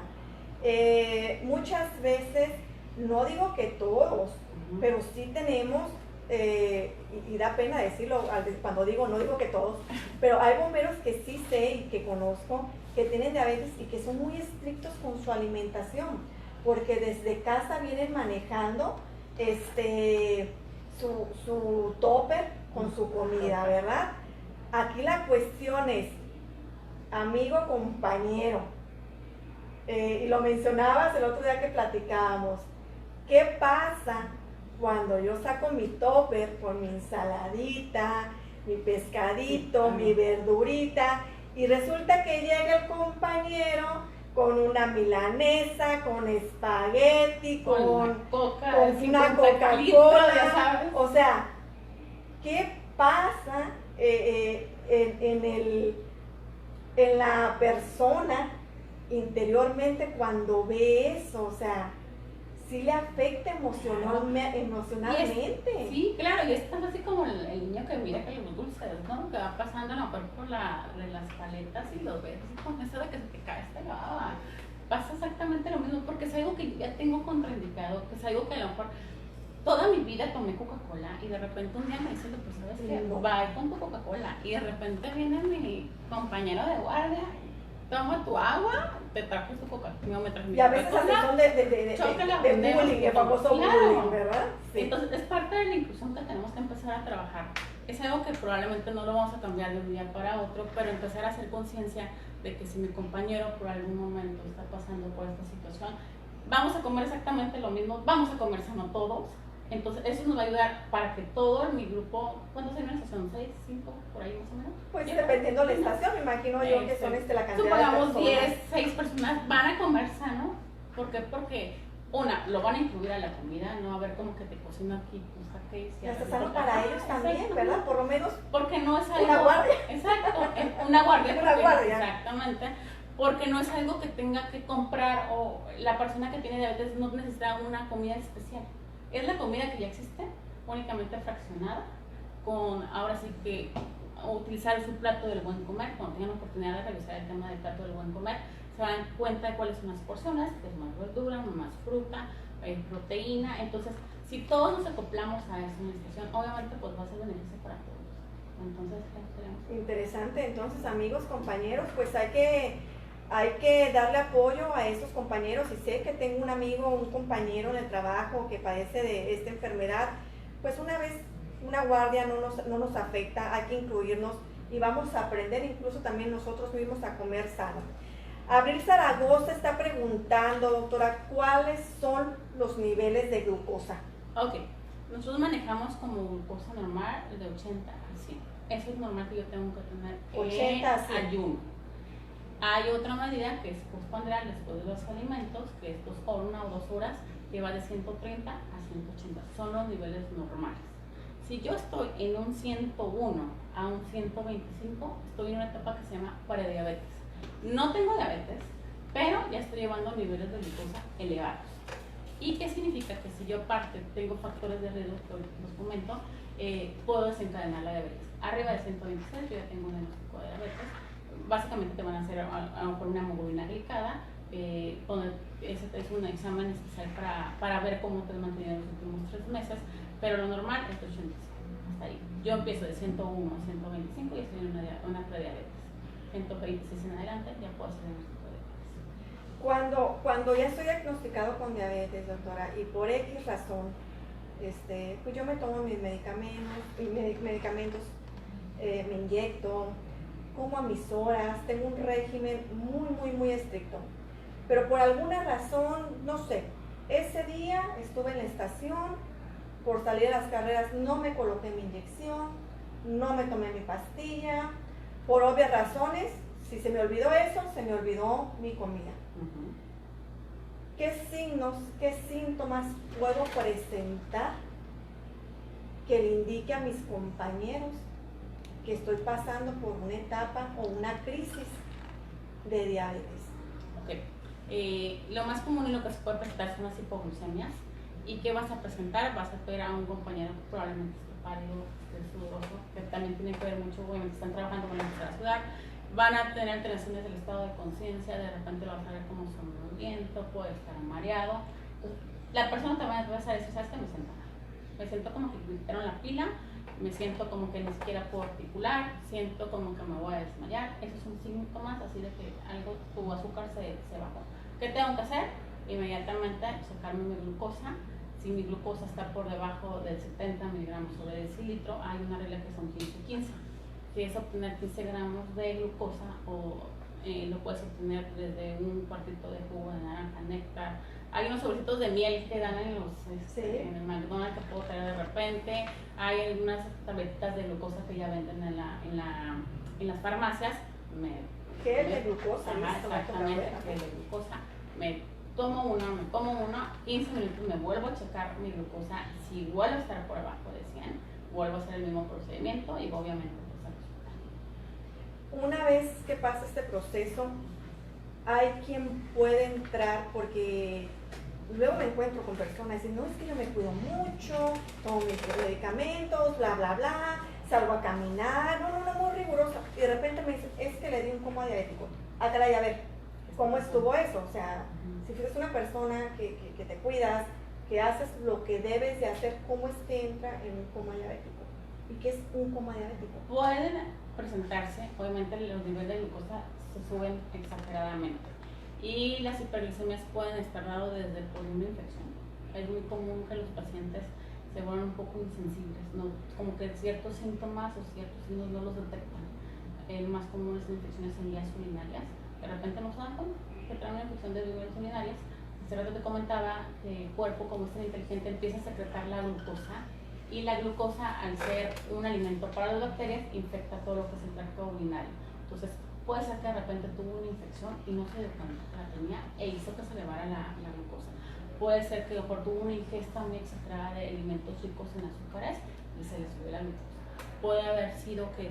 Muchas veces, no digo que todos, pero sí tenemos, y da pena decirlo cuando digo, no digo que todos, pero hay bomberos que sí sé y que conozco que tienen diabetes y que son muy estrictos con su alimentación, porque desde casa vienen manejando su topper con su comida, ¿verdad? Aquí la cuestión es, amigo, compañero, y lo mencionabas el otro día que platicábamos, ¿qué pasa cuando yo saco mi topper con mi ensaladita, mi pescadito, mi verdurita, y resulta que llega el compañero con una milanesa, con espagueti, con una Coca-Cola, o sea, ¿qué pasa en la persona interiormente cuando ve eso? O sea, sí le afecta emocionalmente. Sí, claro, y es tan así como el niño que mira que los dulces, ¿no? Que va pasando a lo mejor por las paletas y los ves con eso de que se te cae esta baba. Pasa exactamente lo mismo, porque es algo que yo ya tengo contraindicado, que es algo que a lo mejor toda mi vida tomé Coca-Cola y de repente un día me dicen, pues sabes qué, va con tu Coca-Cola, y de repente viene mi compañero de guardia, toma tu agua, te trajo tu Coca-Cola, me trajo mi Coca-Cola. Y a veces son de bullying, el famoso bullying, ¿verdad? Sí. Entonces es parte de la inclusión que tenemos que empezar a trabajar. Es algo que probablemente no lo vamos a cambiar de un día para otro, pero empezar a hacer conciencia de que si mi compañero por algún momento está pasando por esta situación, vamos a comer exactamente lo mismo, vamos a comer sano todos. Entonces, eso nos va a ayudar para que todo en mi grupo, ¿cuántos hay en la estación? ¿6, 5, por ahí más o menos? Pues dependiendo de la estación, me imagino yo que son la cantidad supongamos de personas. 10, 6 personas van a comer sano. ¿Por qué? Porque, una, lo van a incluir a la comida, no a ver como que te cocino aquí, pues saquéis. Y hasta sano para ellos también, ¿verdad? Por lo menos. Porque no es algo. Una guardia. Exacto, una guardia. Una guardia. Exactamente. Porque no es algo que tenga que comprar, o la persona que tiene diabetes no necesita una comida especial. Es la comida que ya existe, únicamente fraccionada, con ahora sí que utilizar su plato del buen comer. Cuando tengan la oportunidad de revisar el tema del plato del buen comer, se dan cuenta de cuáles son las porciones, que es más verdura, más fruta, proteína. Entonces, si todos nos acoplamos a esa nutrición, obviamente pues va a ser beneficio para todos. Entonces, interesante. Entonces, amigos, compañeros, pues hay que darle apoyo a esos compañeros. Y sé que tengo un amigo, un compañero en el trabajo que padece de esta enfermedad. Pues una vez una guardia no nos afecta, hay que incluirnos y vamos a aprender incluso también nosotros mismos a comer sano. Abril Zaragoza está preguntando, doctora, ¿cuáles son los niveles de glucosa? Ok, nosotros manejamos como glucosa normal de 80 a 100. Eso es normal que yo tengo que tener 80 a 100. Ayuno. Hay otra medida que es postprandial después de los alimentos, que es 1 o 2 horas, que va de 130 a 180. Son los niveles normales. Si yo estoy en un 101 a un 125, estoy en una etapa que se llama prediabetes. No tengo diabetes, pero ya estoy llevando niveles de glucosa elevados. ¿Y qué significa? Que si yo aparte tengo factores de riesgo, que los comento, puedo desencadenar la diabetes. Arriba de 126 yo ya tengo un diagnóstico de diabetes. Básicamente te van a hacer a lo mejor una hemoglobina glicada, ese es un examen especial para ver cómo te has mantenido en los últimos 3 meses, pero lo normal es de 85, hasta ahí. Yo empiezo de 101 a 125 y estoy en una prediabetes. 126 en adelante ya puedo hacer diagnóstico de diabetes. Cuando ya estoy diagnosticado con diabetes, doctora, y por X razón, pues yo me tomo mis medicamentos, me inyecto, como a mis horas, tengo un régimen muy estricto, pero por alguna razón, no sé, ese día estuve en la estación, por salir a las carreras no me coloqué mi inyección, no me tomé mi pastilla, por obvias razones. Si se me olvidó eso, se me olvidó mi comida. ¿Qué signos, qué síntomas puedo presentar que le indique a mis compañeros que estoy pasando por una etapa o una crisis de diabetes? Ok. Lo más común y lo que se puede presentar son las hipoglucemias. ¿Y qué vas a presentar? Vas a ver a un compañero que probablemente esté pálido, esté sudoroso, que también tiene que ver mucho, obviamente están trabajando con empezar a sudar. Van a tener alteraciones del estado de conciencia, de repente lo vas a ver como somnoliento, puede estar mareado. Entonces, la persona también va a decir, ¿sabes qué? Me siento como que me quitaron la pila, me siento como que ni siquiera puedo articular, siento como que me voy a desmayar. Esos son síntomas así de que tu azúcar se bajó. ¿Qué tengo que hacer? Inmediatamente sacarme mi glucosa. Si mi glucosa está por debajo de 70 miligramos sobre decilitro, hay una regla que son 15-15, que es obtener 15 gramos de glucosa, o lo puedes obtener desde un cuartito de jugo de naranja, néctar. Hay unos sobrecitos de miel que dan en el McDonald's que puedo traer de repente. Hay algunas tabletitas de glucosa que ya venden en las farmacias. ¿Qué es de glucosa? Exactamente, que es de glucosa. Me como una, 15 minutos me vuelvo a checar mi glucosa. Si vuelvo a estar por abajo de 100, vuelvo a hacer el mismo procedimiento y obviamente pues al hospital. Una vez que pasa este proceso, hay quien puede entrar, porque luego me encuentro con personas y dicen, no, es que yo me cuido mucho, tomo mis medicamentos, bla, bla, bla, salgo a caminar, no, muy rigurosa. Y de repente me dicen, es que le di un coma diabético. Ah, caray, a ver, ¿cómo estuvo eso? O sea, si eres una persona que te cuidas, que haces lo que debes de hacer, ¿cómo es que entra en un coma diabético? ¿Y qué es un coma diabético? Pueden presentarse, obviamente los niveles de glucosa se suben exageradamente y las hiperglicemias pueden estar dadas desde por una infección. Es muy común que los pacientes se vuelvan un poco insensibles, ¿no? Como que ciertos síntomas o ciertos signos no los detectan. el más común es infecciones en vías urinarias. De repente no se dan cuenta que traen una infección de vías urinarias. Hace rato te comentaba que el cuerpo, como es tan inteligente, empieza a secretar la glucosa, y la glucosa, al ser un alimento para las bacterias, infecta todo lo que es el tracto urinario. Entonces puede ser que de repente tuvo una infección y no se dio cuenta que la tenía e hizo que se elevara la glucosa. Puede ser que tuvo una ingesta muy exagerada de alimentos ricos en azúcares y se le subió la glucosa. Puede haber sido que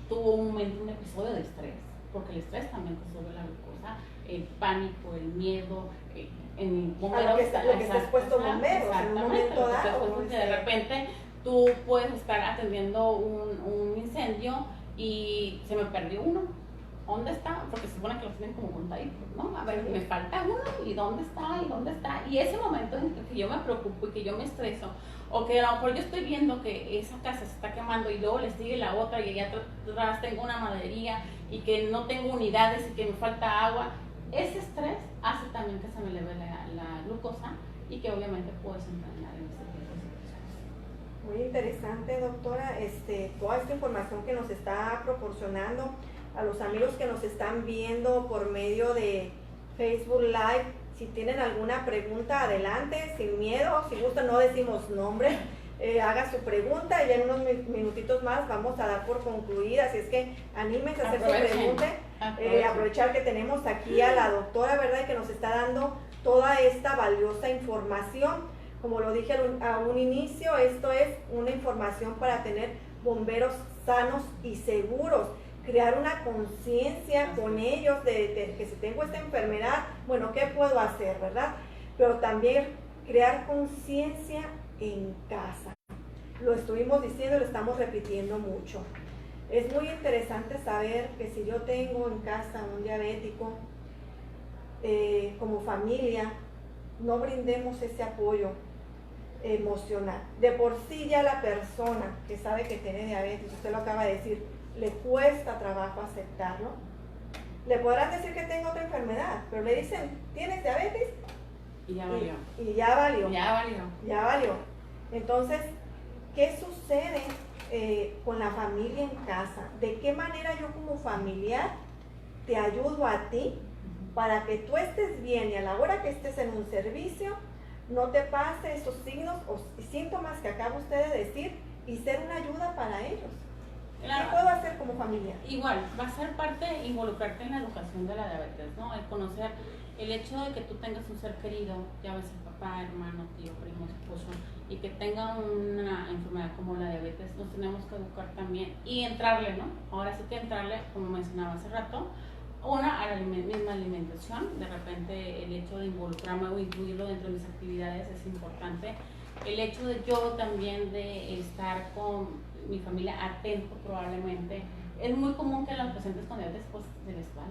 tuvo un episodio de estrés, porque el estrés también te sube la glucosa, el pánico, el miedo, en bomberos, lo que está expuesto bomberos en un momento dado. De repente tú puedes estar atendiendo un incendio y se me perdió uno. ¿Dónde está? Porque se supone que los tienen como contaditos, ¿no? A ver, me falta uno, ¿y dónde está? ¿Y dónde está? Y ese momento en que yo me preocupo y que yo me estreso, o que a lo mejor yo estoy viendo que esa casa se está quemando y luego le sigue la otra y allá atrás tengo una maderería y que no tengo unidades y que me falta agua, ese estrés hace también que se me eleve la glucosa y que obviamente puedes entrenar en este tipo de situaciones. Muy interesante, doctora, toda esta información que nos está proporcionando a los amigos que nos están viendo por medio de Facebook Live. Si tienen alguna pregunta, adelante, sin miedo. Si gustan, no decimos nombre, haga su pregunta y ya en unos minutitos más vamos a dar por concluida. Así es que anímense a hacer su pregunta. Aprovechar que tenemos aquí a la doctora, ¿verdad? Y que nos está dando toda esta valiosa información. Como lo dije a un inicio, esto es una información para tener bomberos sanos y seguros. Crear una conciencia con ellos de que si tengo esta enfermedad, bueno, ¿qué puedo hacer, verdad? Pero también crear conciencia en casa. Lo estuvimos diciendo y lo estamos repitiendo mucho. Es muy interesante saber que si yo tengo en casa un diabético, como familia, no brindemos ese apoyo emocional. De por sí ya la persona que sabe que tiene diabetes, usted lo acaba de decir, le cuesta trabajo aceptarlo. Le podrán decir que tengo otra enfermedad, pero le dicen, ¿tienes diabetes? Y ya valió. Y ya valió. Ya valió. Ya valió. Entonces, ¿qué sucede con la familia en casa? ¿De qué manera yo como familiar te ayudo a ti para que tú estés bien y a la hora que estés en un servicio no te pase esos signos o síntomas que acaba usted de decir y ser una ayuda para ellos? Claro. ¿Qué puedo hacer como familia? Igual, va a ser parte involucrarte en la educación de la diabetes, ¿no? El conocer el hecho de que tú tengas un ser querido, ya ves el papá, hermano, tío, primo, esposo, y que tenga una enfermedad como la diabetes, nos tenemos que educar también y entrarle, ¿no? Ahora sí que entrarle, como mencionaba hace rato, a la misma alimentación. De repente el hecho de involucrarme o incluirlo dentro de mis actividades es importante. El hecho de yo también de estar con mi familia atento probablemente. Es muy común que los pacientes con diabetes pues se les va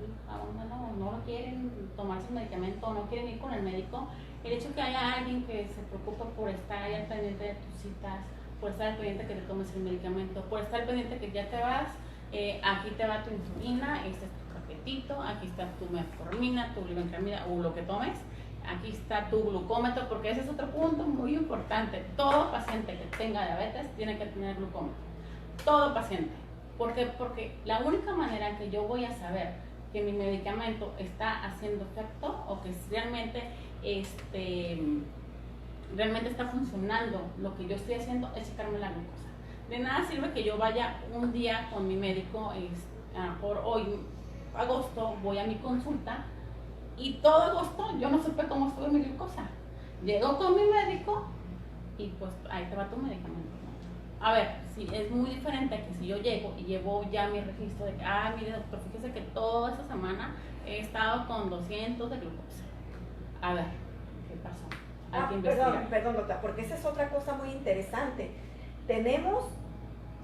no lo quieren tomar su medicamento, no quieren ir con el médico. El hecho que haya alguien que se preocupa por estar ahí al pendiente de tus citas, por estar al pendiente que te tomes el medicamento, por estar al pendiente que ya te vas, aquí te va tu insulina, este es tu paquetito, aquí está tu metformina, tu glibenclamida o lo que tomes. Aquí está tu glucómetro, porque ese es otro punto muy importante. Todo paciente que tenga diabetes tiene que tener glucómetro. Todo paciente. ¿Por qué? Porque la única manera en que yo voy a saber que mi medicamento está haciendo efecto o que realmente está funcionando lo que yo estoy haciendo es checarme la glucosa. De nada sirve que yo vaya un día con mi médico, por hoy, agosto, voy a mi consulta, y todo agosto yo no supe cómo estuvo mi glucosa. Llego con mi médico y pues ahí te va tu medicamento, ¿no? A ver, sí, es muy diferente que si yo llego y llevo ya mi registro de que, mire doctor, fíjese que toda esta semana he estado con 200 de glucosa. A ver, ¿qué pasó? Hay que investigar. Perdón doctora, porque esa es otra cosa muy interesante. Tenemos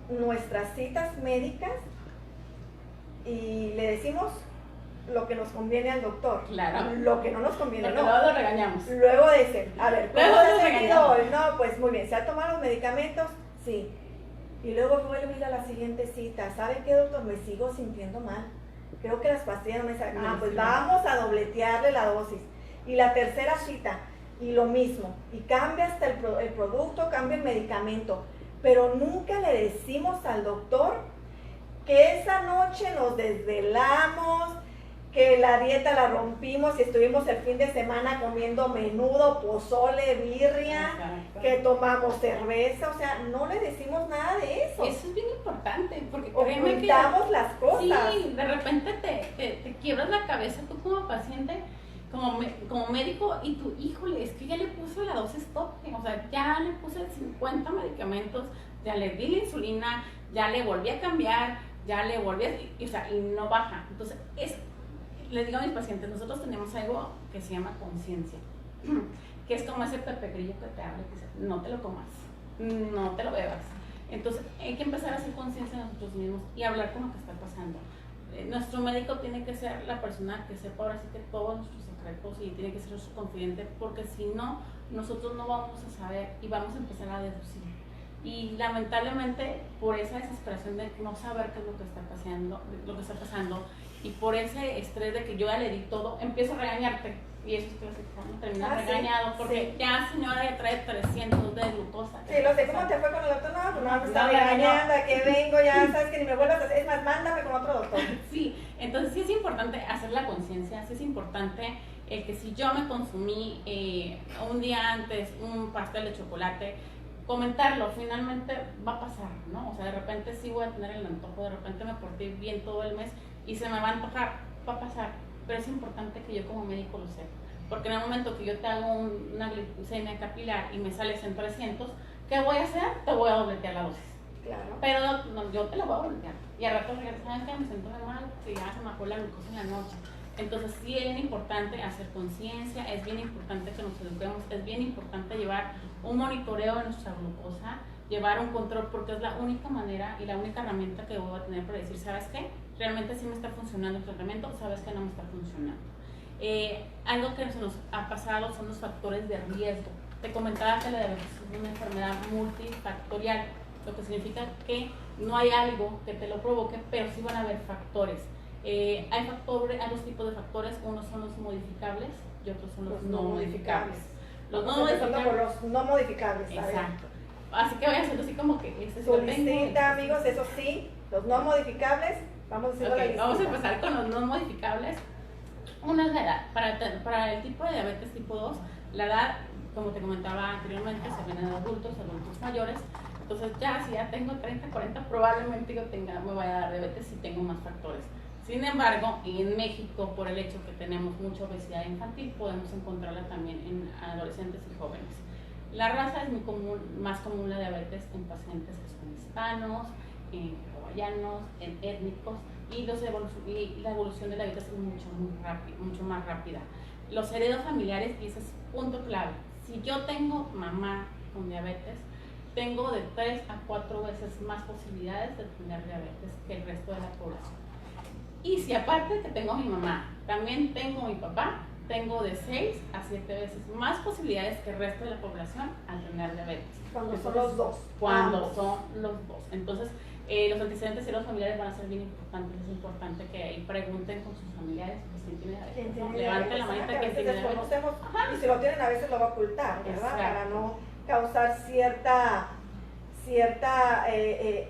nuestras citas médicas y le decimos lo que nos conviene al doctor. Claro. Lo que no nos conviene, porque no. Luego lo regañamos. Luego dice, a ver, ¿cómo luego has sentido hoy? No, pues muy bien, ¿se ha tomado los medicamentos? Sí. Y luego vuelvo a ir a la siguiente cita. ¿Sabe qué, doctor? Me sigo sintiendo mal. Creo que las pastillas no me salen. Pues vamos a dobletearle la dosis. Y la tercera cita, y lo mismo. Y cambia hasta el producto, cambia el medicamento. pero nunca le decimos al doctor que esa noche nos desvelamos, que la dieta la rompimos y estuvimos el fin de semana comiendo menudo, pozole, birria, que tomamos cerveza, o sea, no le decimos nada de eso. Eso es bien importante, porque ocultamos las cosas. Sí, de repente te quiebras la cabeza tú como paciente, como médico, y tú, híjole, es que ya le puse la dosis tope, o sea, ya le puse 50 medicamentos, ya le di la insulina, ya le volví a cambiar, ya le volví a, o sea, y no baja. Entonces, les digo a mis pacientes, nosotros tenemos algo que se llama conciencia, que es como ese Pepe Grillo que te habla y dice, no te lo comas, no te lo bebas. Entonces hay que empezar a hacer conciencia de nosotros mismos y hablar con lo que está pasando. Nuestro médico tiene que ser la persona que sepa ahora sí que todos nuestros secretos y tiene que ser nuestro confidente, porque si no, nosotros no vamos a saber y vamos a empezar a deducir. Y lamentablemente por esa desesperación de no saber qué es lo que está pasando, y por ese estrés de que yo ya le di todo, empiezo a regañarte. Y eso es que termina regañado, porque ya señora ya trae 300 de glucosa. Sí, lo sé, ¿cómo te fue con el doctor? No, me está regañando, a que vengo, ya sabes que ni me vuelvas a hacer, es más, mándame con otro doctor. Sí, entonces sí es importante hacer la conciencia, sí es importante que si yo me consumí un día antes un pastel de chocolate, comentarlo, finalmente va a pasar, ¿no? O sea, de repente sí voy a tener el antojo, de repente me porté bien todo el mes y se me va a antojar, va a pasar, pero es importante que yo como médico lo sepa, porque en el momento que yo te hago una glucemia capilar y me sales en 300, ¿qué voy a hacer? Te voy a dobletear la dosis. Claro. Pero no, yo te la voy a dobletear y al rato regresas, ¿saben qué? Me siento de mal, que ya se me bajó la glucosa en la noche. Entonces sí es bien importante hacer conciencia, es bien importante que nos eduquemos, es bien importante llevar un monitoreo de nuestra glucosa, llevar un control, porque es la única manera y la única herramienta que voy a tener para decir, ¿sabes qué? Realmente sí me está funcionando el tratamiento, ¿sabes qué? No me está funcionando. Algo que se nos ha pasado son los factores de riesgo. Te comentaba que la diabetes es una enfermedad multifactorial, lo que significa que no hay algo que te lo provoque, pero sí van a haber factores. Hay dos tipos de factores, unos son los modificables y otros son los no modificables. Los no modificables. Exacto. Así que voy a hacerlo así como que su listita, amigos, eso sí, los no modificables, vamos a hacer la lista. Vamos a empezar con los no modificables. Una es la edad. Para el tipo de diabetes tipo 2, la edad, como te comentaba anteriormente, se ven en adultos mayores. Entonces ya, si ya tengo 30, 40, probablemente me vaya a dar diabetes si tengo más factores. Sin embargo, en México, por el hecho que tenemos mucha obesidad infantil, podemos encontrarla también en adolescentes y jóvenes. La raza es más común la diabetes en pacientes que son hispanos, en hawaianos, en étnicos, y la evolución de la diabetes es mucho más rápida. Los heredos familiares, y ese es punto clave. Si yo tengo mamá con diabetes, tengo de 3 a 4 veces más posibilidades de tener diabetes que el resto de la población. Y si aparte de que tengo a mi mamá, también tengo a mi papá, tengo de 6 a 7 veces más posibilidades que el resto de la población al tener diabetes. Cuando son los dos. Cuando son los dos. Entonces, los antecedentes y los familiares van a ser bien importantes. Es importante que ahí pregunten con sus familiares pues, quién tiene diabetes. Levanten la manita que tiene diabetes. Y si lo tienen a veces lo va a ocultar, ¿verdad? Exacto. Para no causar cierta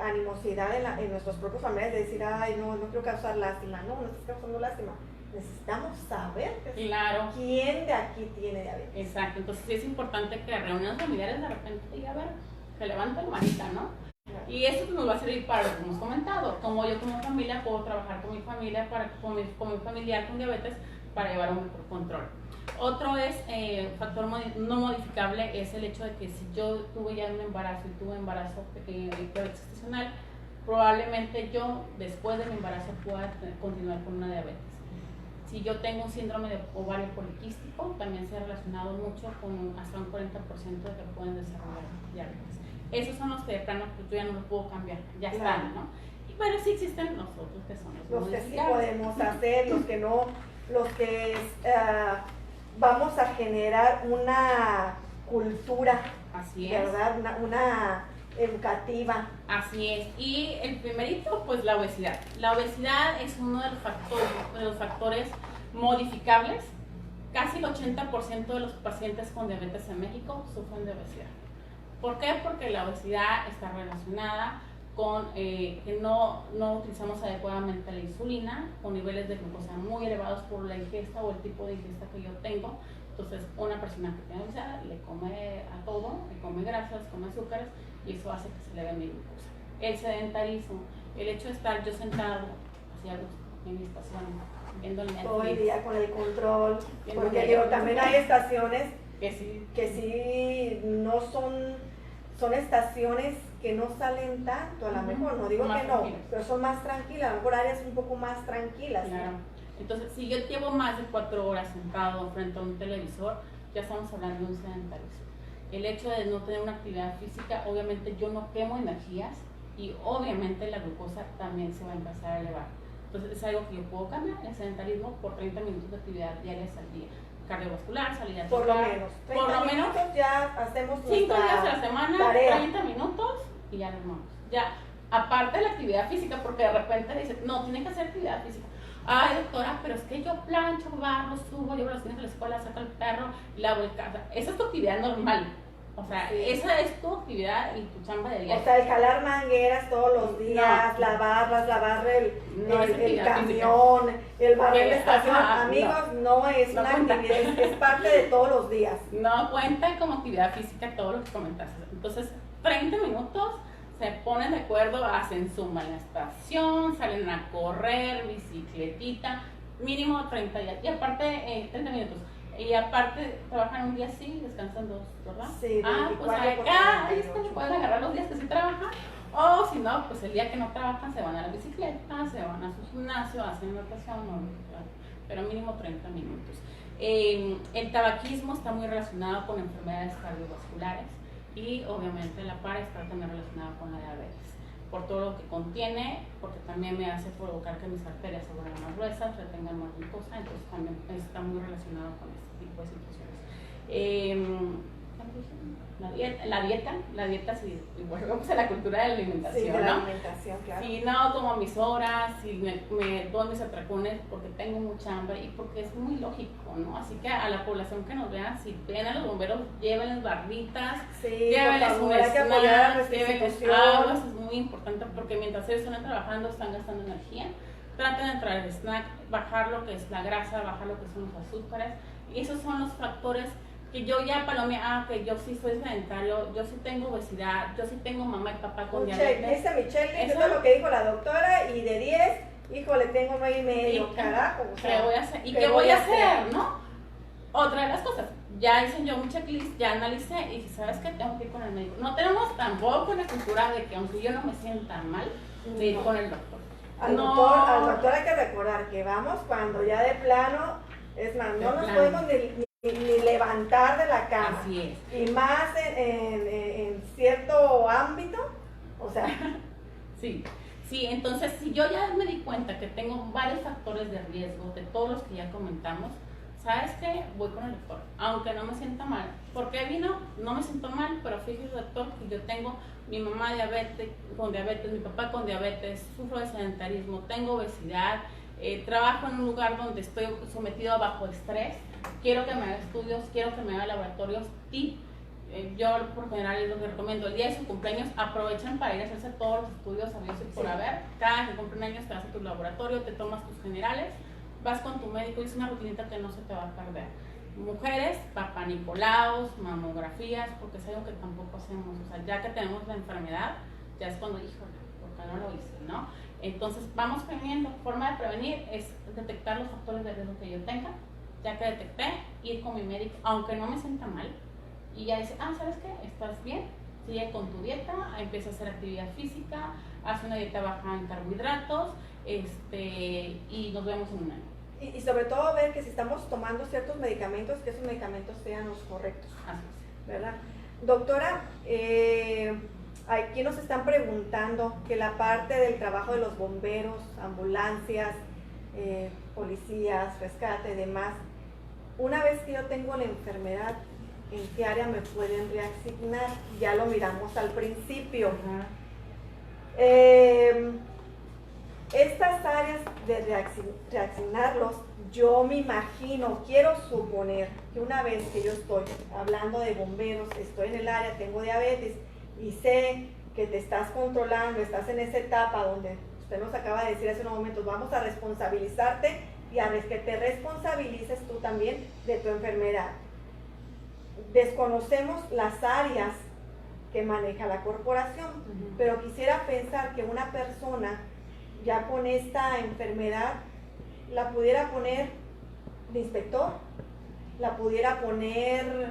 animosidad en nuestros propios familiares, de decir, ay, no quiero causar lástima. No estás causando lástima. Necesitamos saber quién de aquí tiene diabetes. Exacto, entonces sí es importante que reuniones familiares de repente diga, a ver, que levante la manita, ¿no? Y eso nos va a servir para lo que hemos comentado, como yo como familia puedo trabajar con mi familia, con mi familiar con diabetes, para llevar un mejor control. Otro factor no modificable es el hecho de que si yo tuve ya un embarazo y tuve embarazo gestacional, probablemente yo después de mi embarazo pueda continuar con una diabetes. Si yo tengo un síndrome de ovario poliquístico, también se ha relacionado mucho con hasta un 40% de que pueden desarrollar diabetes. Esos son los que de plano yo ya no los puedo cambiar, ya están, ¿no? Pero sí existen los otros que son los que sí podemos hacer, los que vamos a generar una cultura, así es, ¿verdad? Una educativa. Así es. Y el primerito, pues la obesidad. La obesidad es uno de los factores modificables. Casi el 80% de los pacientes con diabetes en México sufren de obesidad. ¿Por qué? Porque la obesidad está relacionada con que no utilizamos adecuadamente la insulina, con niveles de glucosa muy elevados por la ingesta o el tipo de ingesta que yo tengo. Entonces, una persona que tiene obesidad le come a todo, le come grasas, come azúcares, y eso hace que se eleve mi glucosa. El sedentarismo, el hecho de estar yo sentado hacia gusto en mi estación, viendo el Netflix, todo el día con el control, viendo porque el digo, Netflix, también hay estaciones que sí no son estaciones que no salen tanto, a lo mejor, no digo más que no, tranquilas. pero son más tranquilas, a lo mejor áreas un poco más tranquilas. Claro. Entonces, si yo llevo más de 4 horas sentado frente a un televisor, ya estamos hablando de un sedentarismo. El hecho de no tener una actividad física, obviamente yo no quemo energías y obviamente la glucosa también se va a empezar a elevar. Entonces, es algo que yo puedo cambiar, el sedentarismo, por 30 minutos de actividad diarias al día. Cardiovascular, salida Por lo menos. 30 por lo menos minutos ya hacemos 5 días a la semana, tarea. 30 minutos y ya nos vamos. Ya, aparte de la actividad física, porque de repente dicen, no, tienen que hacer actividad física. Ay, doctora, pero es que yo plancho, barro, subo, llevo a los niños a la escuela, saco al perro, lavo el casa. Esa es tu actividad normal. O sea, Sí. esa es tu actividad y tu chamba de día. O sea, el jalar mangueras todos los días, No. lavarlas, lavar el actividad camión, el barrer la estación. Ajá, amigos, no es no una cuenta. actividad, es parte de todos los días. No cuenta como actividad física todo lo que comentaste. Entonces, 30 minutos se ponen de acuerdo, hacen zumba en la estación, salen a correr, bicicletita, mínimo 30 días. Y aparte, 30 minutos. Y aparte, trabajan un día sí, descansan 2, ¿verdad? Sí, pues 24 por acá 48. pueden agarrar los días que sí trabajan. O si no, pues el día que no trabajan se van a la bicicleta, se van a su gimnasio, hacen natación, pero mínimo 30 minutos. El tabaquismo está muy relacionado con enfermedades cardiovasculares y obviamente la par está también relacionada con la diabetes, por todo lo que contiene, porque también me hace provocar que mis arterias se vuelvan más gruesas, retengan más glucosa, entonces también está muy relacionado con este tipo de situaciones. La dieta, si volvemos a la cultura de la alimentación, Sí, de la ¿no? alimentación, claro. Si no como a mis horas, si me doy mis atracones porque tengo mucha hambre y porque es muy lógico, ¿no? Así que a la población que nos vea, si ven a los bomberos, llévenles barritas, Sí, llévenles por un favor, hay que apoyar a snack, nuestra llévenles institución. aguas, es muy importante porque mientras ellos están trabajando están gastando energía. Traten de traer el snack, bajar lo que es la grasa, bajar lo que son los azúcares, y esos son los factores que yo ya palomé, que yo sí soy sedentario, yo sí tengo obesidad, yo sí tengo mamá y papá con diabetes. Dice Michelle, Eso- eso es lo que dijo la doctora, y de 10, híjole, tengo 9.5, Sí, carajo. o sea, ¿Qué voy a hacer? ¿Y ¿qué qué voy voy a a hacer, hacer? no? Otra de las cosas, ya hice yo un checklist, ya analicé y dije, ¿sabes qué? Tengo que ir con el médico. No tenemos tampoco la cultura de que aunque yo no me sienta mal, de ir No. con el doctor. Al doctor hay que recordar que vamos cuando ya de plano, es más, no nos podemos ni levantar de la cama. Así es. Y más en cierto ámbito, o sea, Sí, entonces si yo ya me di cuenta que tengo varios factores de riesgo de todos los que ya comentamos, ¿sabes qué? Voy con el doctor, aunque no me sienta mal. ¿Por qué vino? No me siento mal, pero fíjese, doctor, que yo tengo mi mamá con diabetes, mi papá con diabetes, sufro de sedentarismo, tengo obesidad, trabajo en un lugar donde estoy sometido a bajo estrés, quiero que me haga estudios, quiero que me haga laboratorios y yo por general es lo que recomiendo, el día de su cumpleaños aprovechen para ir a hacerse todos los estudios habidos y por haber. Cada que cumplen años te vas a tu laboratorio, te tomas tus generales, vas con tu médico y es una rutinita que no se te va a perder. Mujeres, papanicolaos, mamografías, porque es algo que tampoco hacemos, o sea, ya que tenemos la enfermedad, ya es cuando, híjole, ¿por qué no lo hice, no? Entonces vamos preveniendo. Forma de prevenir es detectar los factores de riesgo que yo tenga, ya que detecté, ir con mi médico, aunque no me sienta mal, y ya dice, ¿sabes qué? ¿Estás bien? Sigue con tu dieta, empieza a hacer actividad física, haz una dieta baja en carbohidratos, y nos vemos en un año. y sobre todo ver que si estamos tomando ciertos medicamentos, que esos medicamentos sean los correctos, Así ¿verdad? Doctora, aquí nos están preguntando que la parte del trabajo de los bomberos, ambulancias, policías, rescate y demás, una vez que yo tengo la enfermedad, ¿en qué área me pueden reasignar? Ya lo miramos al principio. Estas áreas de reaccionarlos, yo me imagino, quiero suponer que una vez que yo estoy hablando de bomberos, estoy en el área, tengo diabetes y sé que te estás controlando, estás en esa etapa donde usted nos acaba de decir hace unos momentos, vamos a responsabilizarte y a que te responsabilices tú también de tu enfermedad. Desconocemos las áreas que maneja la corporación, pero quisiera pensar que una persona ya con esta enfermedad la pudiera poner de inspector, la pudiera poner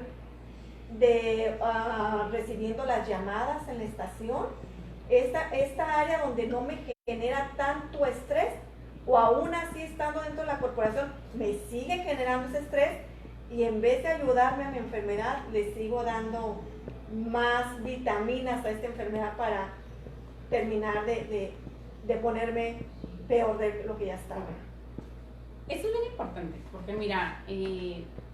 de recibiendo las llamadas en la estación, esta área donde no me genera tanto estrés, o aún así estando dentro de la corporación me sigue generando ese estrés y en vez de ayudarme a mi enfermedad le sigo dando más vitaminas a esta enfermedad para terminar de ponerme peor de lo que ya estaba. Eso es bien importante, porque mira,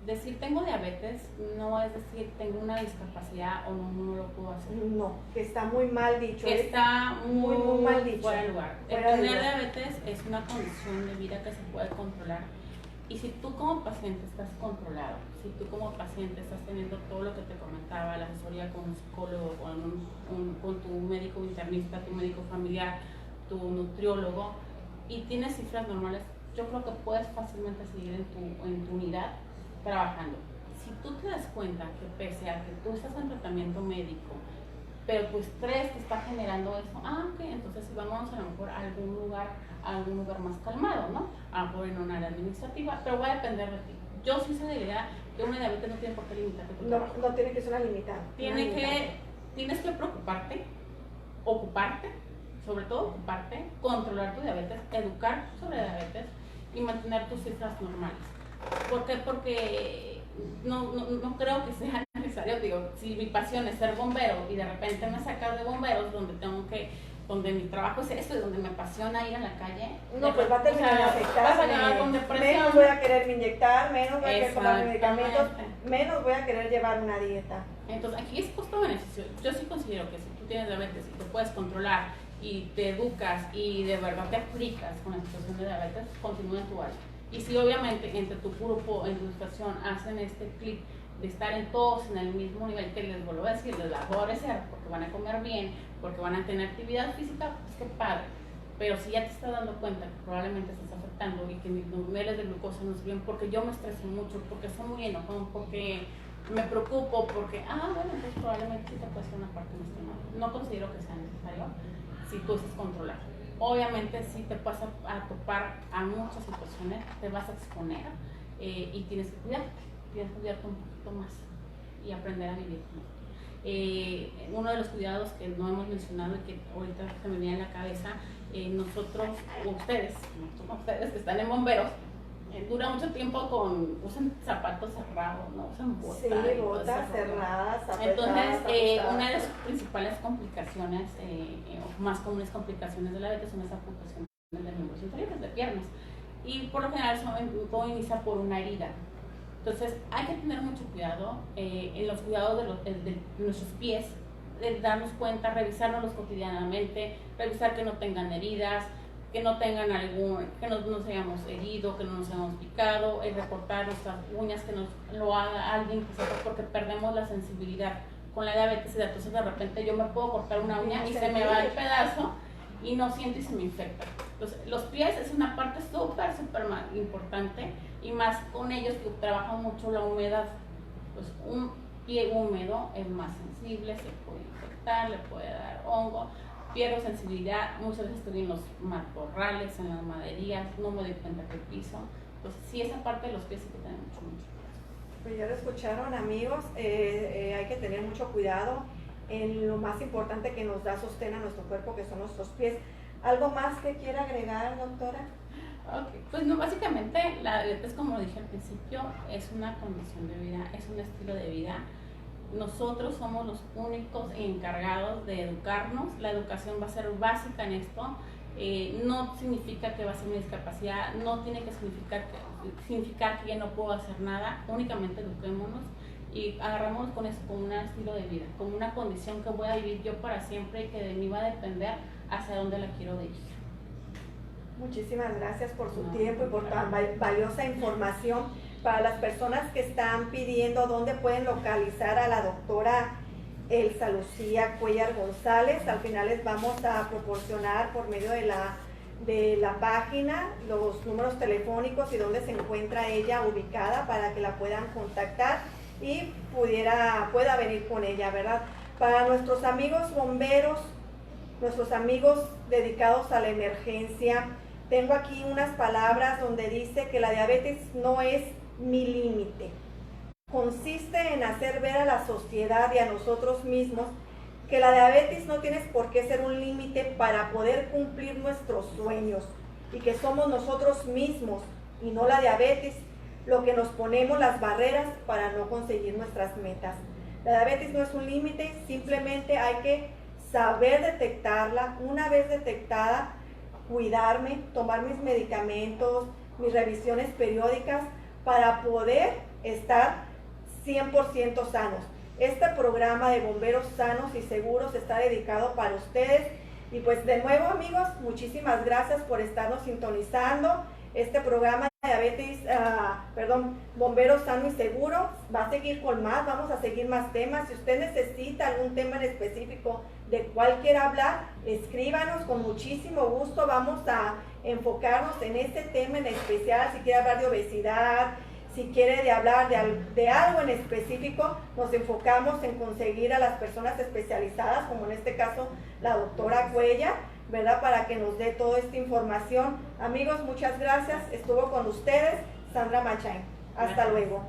decir tengo diabetes no es decir tengo una discapacidad o no lo puedo hacer. No, que está muy mal dicho. Está muy mal dicho. Fuera de lugar. Tener diabetes es una condición de vida que se puede controlar. Y si tú como paciente estás controlado, si tú como paciente estás teniendo todo lo que te comentaba, la asesoría con un psicólogo, con tu médico internista, tu médico familiar, tu nutriólogo, y tienes cifras normales, yo creo que puedes fácilmente seguir en tu unidad trabajando. Si tú te das cuenta que pese a que tú estás en tratamiento médico, pero tu estrés te está generando eso, ok, entonces vamos a lo mejor a algún lugar más calmado, ¿no? A lo mejor en un área administrativa, pero va a depender de ti. Yo sí soy de la idea que una diabetes no tiene por qué limitarte tu trabajo. No tiene que ser una limitada. Tienes que preocuparte, ocuparte, sobre todo ocuparte, controlar tu diabetes, educar sobre diabetes y mantener tus cifras normales. ¿Por qué? Porque no creo que sea necesario, digo, si mi pasión es ser bombero y de repente me sacas de bomberos donde mi trabajo es esto y donde me apasiona ir a la calle. No, pues va a terminar de afectar. Vas a acabar con depresión. Menos voy a quererme inyectar, menos voy a querer tomar medicamentos, menos voy a querer llevar una dieta. Entonces aquí es costo-beneficio. Yo sí considero que si tú tienes diabetes y te puedes controlar y te educas y de verdad te aplicas con la situación de diabetes, continúa en tu área. Y si obviamente entre tu grupo, en tu situación, hacen este clic de estar en todos en el mismo nivel, que les vuelvo a decir, les va a favorecer porque van a comer bien, porque van a tener actividad física, pues qué padre. Pero si ya te estás dando cuenta que probablemente estás afectando y que mis niveles de glucosa no suben, porque yo me estreso mucho, porque soy muy enojón, porque me preocupo, porque, bueno, pues probablemente sí te puede ser una parte emocional. No considero que sea necesario si tú estás controlado. Obviamente sí te vas a topar a muchas situaciones, te vas a exponer y tienes que cuidarte un poquito más y aprender a vivir con esto. Uno de los cuidados que no hemos mencionado y que ahorita se me viene a la cabeza, nosotros, ustedes que están en bomberos, dura mucho tiempo usan zapatos cerrados, no usan botas. Sí, botas cerradas, entonces, una de las principales complicaciones, o más comunes complicaciones de la diabetes son las amputaciones de miembros inferiores, de piernas. Y por lo general todo inicia por una herida. Entonces, hay que tener mucho cuidado en los cuidados de nuestros pies, de darnos cuenta, revisárnoslos cotidianamente, revisar que no tengan heridas, que no tengan que no nos hayamos herido, que no nos hayamos picado, recortar nuestras uñas, que nos lo haga alguien que sepa, porque perdemos la sensibilidad con la diabetes. Entonces de repente yo me puedo cortar una uña y se me va el pedazo y no siento y se me infecta. Entonces los pies es una parte súper importante, y más con ellos que trabajan mucho la humedad. Pues un pie húmedo es más sensible, se puede infectar, le puede dar hongo. Pierdo sensibilidad, muchas veces estoy en los matorrales, en las maderías, no me doy cuenta que piso. Entonces, sí, esa parte de los pies sí que tienen mucho cuidado. Pues ya lo escucharon, amigos, hay que tener mucho cuidado en lo más importante que nos da sostén a nuestro cuerpo, que son nuestros pies. ¿Algo más que quiera agregar, doctora? Okay. Pues no, básicamente la diabetes, como dije al principio, es una condición de vida, es un estilo de vida. Nosotros somos los únicos encargados de educarnos. La educación va a ser básica en esto. No significa que va a ser una discapacidad, no tiene que significar que ya no puedo hacer nada. Únicamente eduquémonos y agarramos con eso como un estilo de vida, como una condición que voy a vivir yo para siempre y que de mí va a depender hacia dónde la quiero dirigir. Muchísimas gracias por su tiempo y por tan valiosa información para las personas que están pidiendo dónde pueden localizar a la doctora Elsa Lucía Cuellar González. Al final les vamos a proporcionar por medio de la página los números telefónicos y dónde se encuentra ella ubicada para que la puedan contactar y pueda venir con ella, ¿verdad? Para nuestros amigos bomberos, nuestros amigos dedicados a la emergencia, tengo aquí unas palabras donde dice que la diabetes no es mi límite. Consiste en hacer ver a la sociedad y a nosotros mismos que la diabetes no tiene por qué ser un límite para poder cumplir nuestros sueños y que somos nosotros mismos y no la diabetes lo que nos ponemos las barreras para no conseguir nuestras metas. La diabetes no es un límite, simplemente hay que saber detectarla. Una vez detectada, cuidarme, tomar mis medicamentos, mis revisiones periódicas para poder estar 100% sanos. Este programa de Bomberos Sanos y Seguros está dedicado para ustedes. Y pues de nuevo, amigos, muchísimas gracias por estarnos sintonizando. Este programa de diabetes, Bomberos Sano y Seguro va a seguir con más, vamos a seguir más temas. Si usted necesita algún tema en específico de cual quiera hablar, escríbanos, con muchísimo gusto vamos a enfocarnos en este tema en especial. Si quiere hablar de obesidad, si quiere hablar de algo en específico, nos enfocamos en conseguir a las personas especializadas, como en este caso la doctora Cuellar, ¿verdad? Para que nos dé toda esta información. Amigos, muchas gracias. Estuvo con ustedes Sandra Machain. Hasta luego.